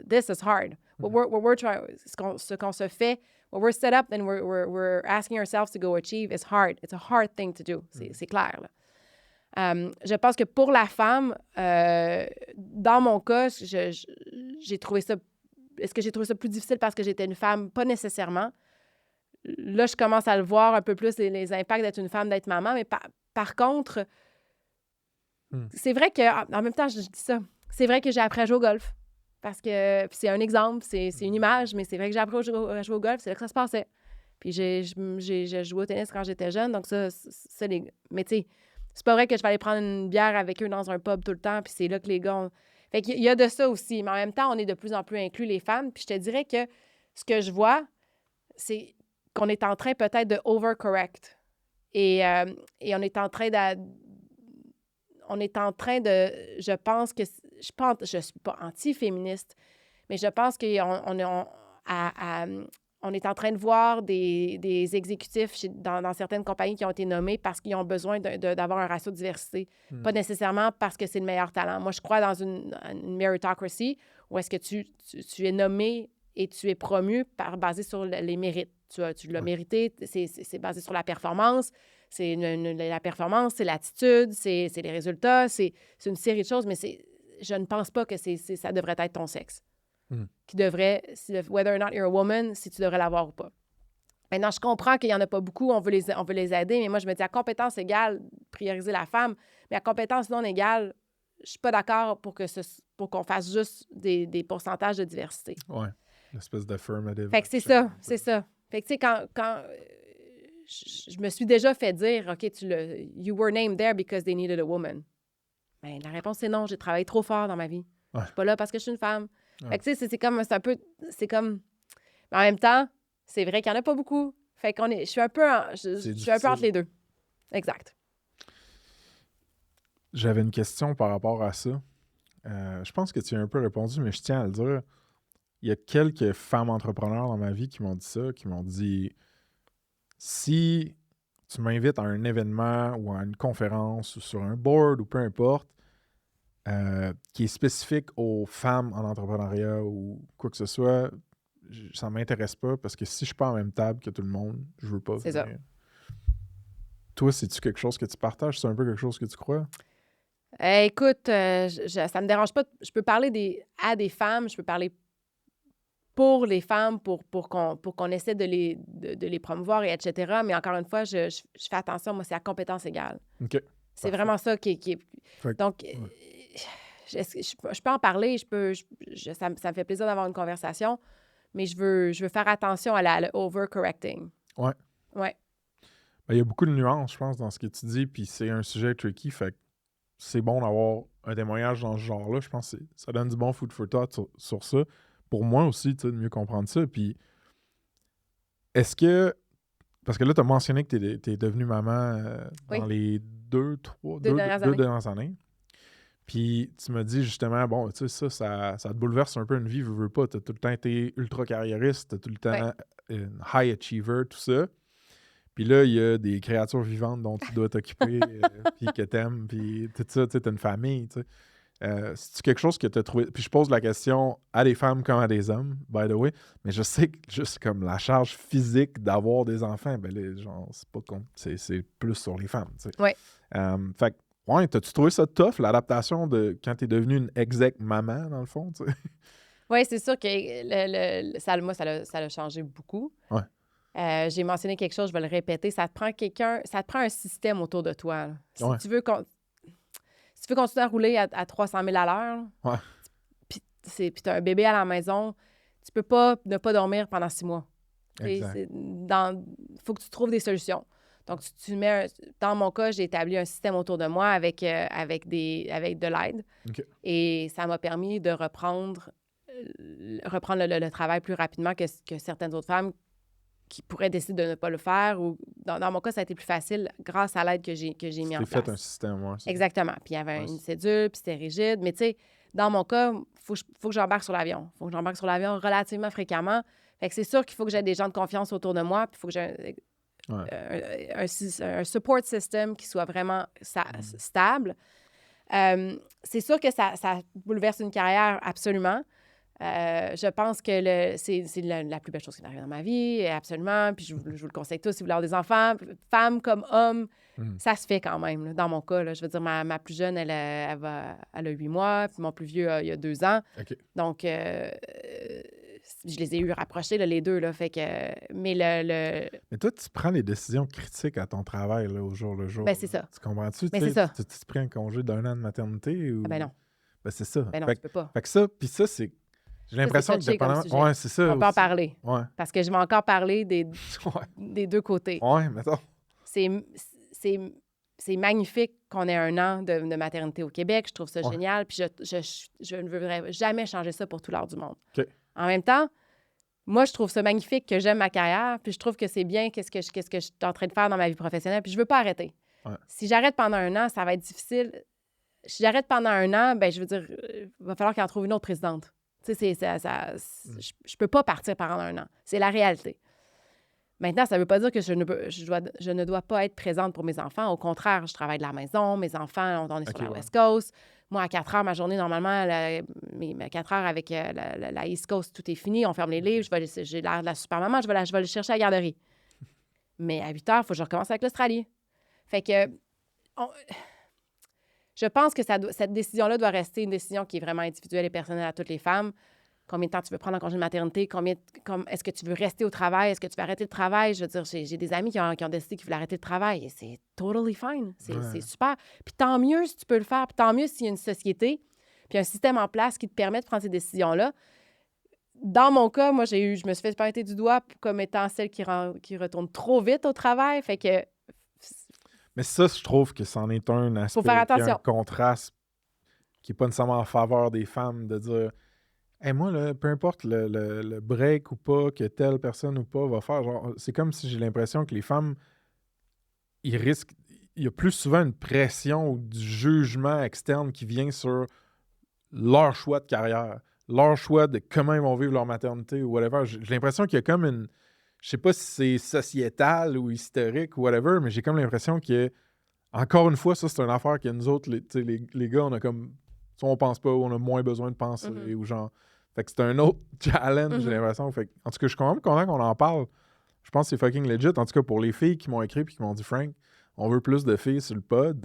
This is hard. What we're trying, ce qu'on se fait, what we're set up and we're asking ourselves to go achieve is hard. It's a hard thing to do. C'est clair, là. Je pense que pour la femme, dans mon cas, j'ai trouvé ça... Est-ce que j'ai trouvé ça plus difficile parce que j'étais une femme? Pas nécessairement. Là, je commence à le voir un peu plus, les impacts d'être une femme, d'être maman. Mais par contre, c'est vrai que... En même temps, je dis ça. C'est vrai que j'ai appris à jouer au golf. Parce que c'est un exemple, c'est une image, mais c'est vrai que j'ai appris à jouer au golf. C'est là que ça se passait. Puis j'ai joué au tennis quand j'étais jeune. Donc mais tu sais, c'est pas vrai que je vais aller prendre une bière avec eux dans un pub tout le temps. Puis c'est là que les gars ont... Fait qu'il y a de ça aussi. Mais en même temps, on est de plus en plus inclus, les femmes. Puis je te dirais que ce que je vois, c'est qu'on est en train peut-être de overcorrect. Et on est en train je pense que... Je suis pas anti-féministe, mais je pense qu'on est en train de voir des exécutifs dans certaines compagnies qui ont été nommés parce qu'ils ont besoin d'avoir un ratio de diversité. Pas nécessairement parce que c'est le meilleur talent. Moi, je crois dans une meritocracy où est-ce que tu es nommé et tu es promu basé sur les mérites. Tu l'as mérité, c'est basé sur la performance. C'est la performance, c'est l'attitude, c'est les résultats, c'est une série de choses, mais je ne pense pas que ça devrait être ton sexe. Qui devrait, whether or not you're a woman, si tu devrais l'avoir ou pas. Maintenant, je comprends qu'il n'y en a pas beaucoup, on veut les aider, mais moi, je me dis à compétence égale, prioriser la femme, mais à compétence non égale, je suis pas d'accord pour qu'on fasse juste des pourcentages de diversité. Ouais, l'espèce d'affirmative. Fait que c'est ça. Fait que tu sais, quand je me suis déjà fait dire, OK, you were named there because they needed a woman. Ben, la réponse, c'est non, j'ai travaillé trop fort dans ma vie. Ouais. Je suis pas là parce que je suis une femme. Ouais. Fait que tu sais, c'est comme... Mais en même temps, c'est vrai qu'il y en a pas beaucoup. Fait je suis un peu entre les deux. Exact. J'avais une question par rapport à ça. Je pense que tu as un peu répondu, mais je tiens à le dire. Il y a quelques femmes entrepreneurs dans ma vie qui m'ont dit ça, qui m'ont dit si tu m'invites à un événement ou à une conférence ou sur un board ou peu importe, qui est spécifique aux femmes en entrepreneuriat ou quoi que ce soit, ça ne m'intéresse pas parce que si je suis pas en même table que tout le monde, je veux pas. C'est ça. Toi, c'est-tu quelque chose que tu partages? C'est un peu quelque chose que tu crois? Écoute, ça me dérange pas. Je peux parler à des femmes, je peux parler pour les femmes, pour qu'on essaie de les promouvoir, et etc. Mais encore une fois, je fais attention, moi, c'est à compétence égale. OK. C'est vraiment ça qui est... Donc, je peux en parler, ça me fait plaisir d'avoir une conversation, mais je veux faire attention à le overcorrecting. Ouais. Ouais. Ben, il y a beaucoup de nuances, je pense, dans ce que tu dis, puis c'est un sujet tricky, fait que c'est bon d'avoir un témoignage dans ce genre-là. Je pense que ça donne du bon food for thought sur ça. Pour moi aussi, tu sais, de mieux comprendre ça. Puis, est-ce que... Parce que là, tu as mentionné que tu es devenue maman dans les deux dernières années. Puis, tu m'as dit justement, bon, tu sais, ça te bouleverse un peu une vie, veux pas. Tu as tout le temps été ultra carriériste, tu as tout le temps une high achiever, tout ça. Puis là, il y a des créatures vivantes dont tu dois t'occuper, puis que t'aimes, puis tout ça, tu sais, t'as une famille, tu sais. C'est-tu quelque chose que tu as trouvé... Puis je pose la question à des femmes comme à des hommes, by the way, mais je sais que juste comme la charge physique d'avoir des enfants, ben là, genre, c'est plus sur les femmes, tu sais. Oui. Fait que, ouais, t'as-tu trouvé ça tough, l'adaptation de quand t'es devenue une exec maman, dans le fond, tu sais? Oui, c'est sûr que ça l'a changé beaucoup. Ouais. J'ai mentionné quelque chose, je vais le répéter. Ça te prend un système autour de toi. Si tu veux continuer à rouler à 300 000 à l'heure, puis tu as un bébé à la maison, tu peux pas ne pas dormir pendant 6 mois. Il faut que tu trouves des solutions. Donc, dans mon cas, j'ai établi un système autour de moi avec de l'aide. Okay. Et ça m'a permis de reprendre le travail plus rapidement que certaines autres femmes qui pourraient décider de ne pas le faire. Ou dans mon cas, ça a été plus facile grâce à l'aide que j'ai mis en place. Tu as fait un système, ouais. Exactement. Puis il y avait une cédule, puis c'était rigide. Mais tu sais, dans mon cas, faut que j'embarque sur l'avion. Il faut que j'embarque sur l'avion relativement fréquemment. Fait que c'est sûr qu'il faut que j'ai des gens de confiance autour de moi, puis il faut que j'ai un support system qui soit vraiment stable. C'est sûr que ça bouleverse une carrière, absolument. Je pense que c'est la plus belle chose qui m'est arrivée dans ma vie, absolument. Puis je vous le conseille tous si vous voulez avoir des enfants, femmes comme hommes, ça se fait quand même. Là, dans mon cas, là, je veux dire, ma plus jeune, elle a 8 mois, puis mon plus vieux, il y a 2 ans. OK. Donc, je les ai eu rapprochés, là, les deux. Là, fait que, mais Mais toi, tu prends les décisions critiques à ton travail là, au jour le jour. Ben, c'est ça. Tu comprends-tu? Ben, c'est ça. Tu prends un congé d'1 an de maternité? Ou... Ah ben non. Ben, c'est ça. Ben non, fait, tu peux pas. Fait que ça, puis ça, c'est... J'ai l'impression que touché comme dépendamment... sujet. Ouais, c'est ça. On peut en parler. Ouais. Parce que je vais encore parler des Ouais. deux côtés. Ouais, mettons. C'est magnifique qu'on ait 1 an de maternité au Québec. Je trouve ça Ouais. génial. Puis je ne voudrais jamais changer ça pour tout l'art du monde. OK. En même temps, moi, je trouve ça magnifique que j'aime ma carrière. Puis je trouve que c'est bien qu'est-ce que je suis en train de faire dans ma vie professionnelle. Puis je veux pas arrêter. Ouais. Si j'arrête pendant 1 an, ça va être difficile. Si j'arrête pendant 1 an, ben je veux dire, il va falloir qu'on trouve une autre présidente. Tu sais, je peux pas partir pendant 1 an. C'est la réalité. Maintenant, ça ne veut pas dire que je ne dois pas être présente pour mes enfants. Au contraire, je travaille de la maison. Mes enfants, on est sur la West Coast. Moi, à 4 heures, ma journée, normalement, mes 4 heures avec la East Coast, tout est fini. On ferme les livres. J'ai l'air de la super maman. Je vais aller chercher à la garderie. Mais à 8 heures, il faut que je recommence avec l'Australie. Fait que je pense que cette décision-là doit rester une décision qui est vraiment individuelle et personnelle à toutes les femmes. Combien de temps tu veux prendre en congé de maternité? Est-ce que tu veux rester au travail? Est-ce que tu veux arrêter le travail? Je veux dire, j'ai des amis qui ont décidé qu'ils voulaient arrêter le travail et c'est totally fine. C'est super. Puis tant mieux si tu peux le faire. Puis tant mieux s'il y a une société puis un système en place qui te permet de prendre ces décisions-là. Dans mon cas, moi, je me suis fait pointer du doigt comme étant celle qui retourne trop vite au travail. Fait que... Mais ça, je trouve que c'en est un aspect. Faut faire attention. Qui a un contraste qui n'est pas nécessairement en faveur des femmes de dire hey, moi, là, peu importe le break ou pas, que telle personne ou pas va faire, genre, c'est comme si j'ai l'impression que les femmes, il y a plus souvent une pression ou du jugement externe qui vient sur leur choix de carrière, leur choix de comment ils vont vivre leur maternité ou whatever. J'ai l'impression qu'il y a comme une... Je sais pas si c'est sociétal ou historique ou whatever, mais j'ai comme l'impression que, encore une fois, ça, c'est une affaire que nous autres, les gars, on a comme... On pense pas, on a moins besoin de penser ou genre... Fait que c'est un autre challenge, j'ai l'impression. Fait que, en tout cas, je suis quand même content qu'on en parle. Je pense que c'est fucking legit. En tout cas, pour les filles qui m'ont écrit et qui m'ont dit « Frank, on veut plus de filles sur le pod. »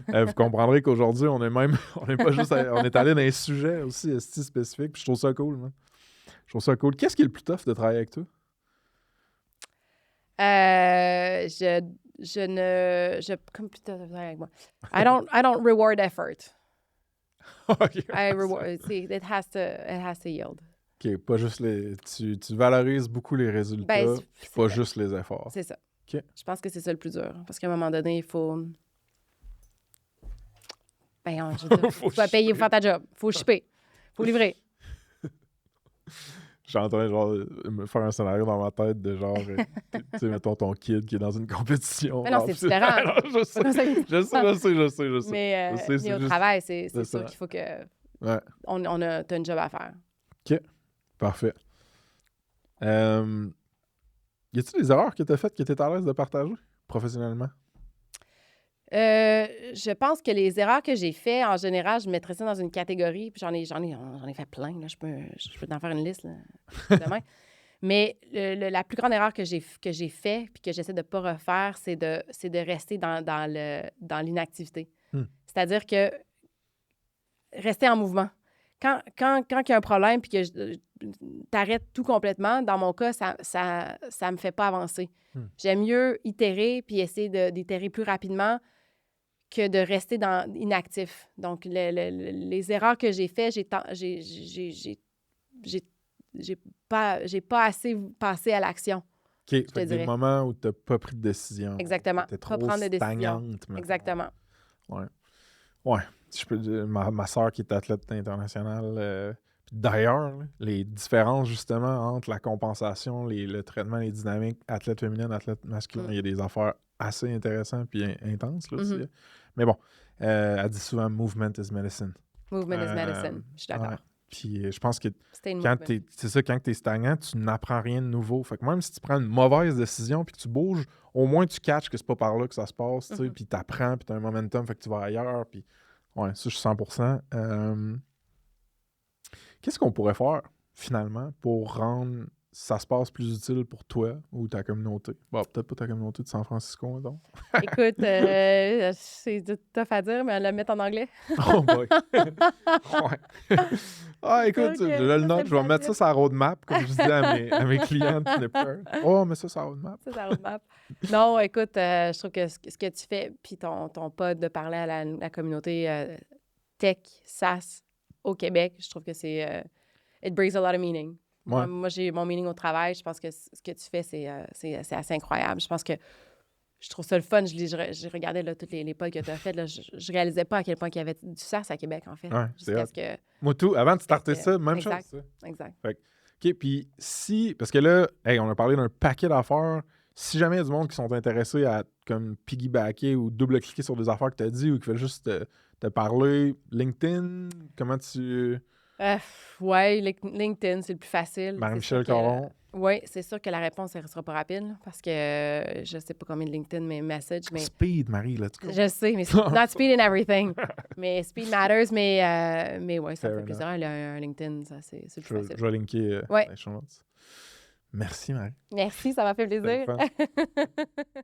Vous comprendrez qu'aujourd'hui, on est pas juste... on est allé dans un sujet aussi spécifique. Puis je trouve ça cool, man. Je trouve ça cool. Qu'est-ce qui est le plus tough de travailler avec toi? Comme putain de avec moi. I don't reward effort. Okay. It has to yield. OK, pas juste tu valorises beaucoup les résultats, puis pas juste les efforts. C'est ça. OK. Je pense que c'est ça le plus dur. Parce qu'à un moment donné, il faut... je veux dire, faut payer pour faire ta job. Faut shipper. Faut livrer. Je suis en train de me faire un scénario dans ma tête de genre, tu sais, mettons ton kid qui est dans une compétition. Mais non, c'est différent. Non, je sais. Mais au travail, c'est sûr qu'il faut que... Ouais. T'as une job à faire. OK. Parfait. Y a-t-il des erreurs que tu as faites que tu es à l'aise de partager professionnellement? Je pense que les erreurs que j'ai faites, en général, je mettrais ça dans une catégorie, puis j'en ai fait plein, là. Je peux t'en faire une liste, là, demain. Mais la plus grande erreur que j'ai fait, puis que j'essaie de ne pas refaire, c'est de rester dans l'inactivité. C'est-à-dire que rester en mouvement. Quand il y a un problème, puis que t'arrêtes tout complètement, dans mon cas, ça me fait pas avancer. J'aime mieux itérer, puis essayer d'itérer plus rapidement que de rester inactif. Donc, les erreurs que j'ai faites, j'ai pas assez passé à l'action. OK, fait des moments où tu n'as pas pris de décision. Exactement. Tu es trop prendre de décision. Exactement. Ouais. Ouais. Si je peux dire, ma soeur qui est athlète internationale, d'ailleurs, les différences justement entre la compensation, le traitement, les dynamiques, athlète féminine, athlète masculin, il y a des affaires assez intéressantes puis intenses là, aussi. Mais bon, elle dit souvent « movement is medicine ». Movement is medicine, je suis d'accord. Ouais. Puis je pense que quand tu es stagnant, tu n'apprends rien de nouveau. Fait que même si tu prends une mauvaise décision puis que tu bouges, au moins tu catches que c'est pas par là que ça se passe, puis tu apprends, puis tu as un momentum, fait que tu vas ailleurs. Puis ouais, ça, je suis 100%. Qu'est-ce qu'on pourrait faire, finalement, pour rendre ça se passe plus utile pour toi ou ta communauté? Bon, peut-être pas ta communauté de San Francisco, donc. Écoute, c'est tough à dire, mais le mettre en anglais. Oh boy! Ouais. Ah, écoute, sûr que je le ça, note, c'est je vais mettre ça pratique. sur la roadmap, comme je dis à mes clients de Flipper. Oh, mais ça sur la roadmap. C'est sa roadmap. Non, écoute, je trouve que ce que tu fais, puis ton pod de parler à la communauté tech, SaaS au Québec, je trouve que c'est... it brings a lot of meaning. Ouais. Moi, j'ai mon meaning au travail. Je pense que ce que tu fais, c'est assez incroyable. Je pense que je trouve ça le fun. Je regardais là, tous les pods que tu as faits. Là, je réalisais pas à quel point il y avait du SaaS à Québec, en fait. Ouais, c'est Jusqu'à hot. ce que... Moi, tout, avant de starter ça, même Exact. chose. Ça. Exact. Fait que, OK, puis si... Parce que là, hey, on a parlé d'un paquet d'affaires. Si jamais il y a du monde qui sont intéressés à comme piggybacker ou double-cliquer sur des affaires que tu as dit ou qui veulent juste te parler, LinkedIn, comment tu... Ouais, LinkedIn, c'est le plus facile. Marie-Michel Caron. Oui, c'est sûr que la réponse ne sera pas rapide là, parce que je sais pas combien de LinkedIn mes messages, mais Speed, Marie, let's go. je sais, mais not speed in everything. Mais speed matters, mais ouais, ça me fait plaisir. Un LinkedIn, ça, c'est le plus facile. Je vais linker Ouais. les show notes. Merci, Marie. Merci, ça m'a fait plaisir. C'était le fun.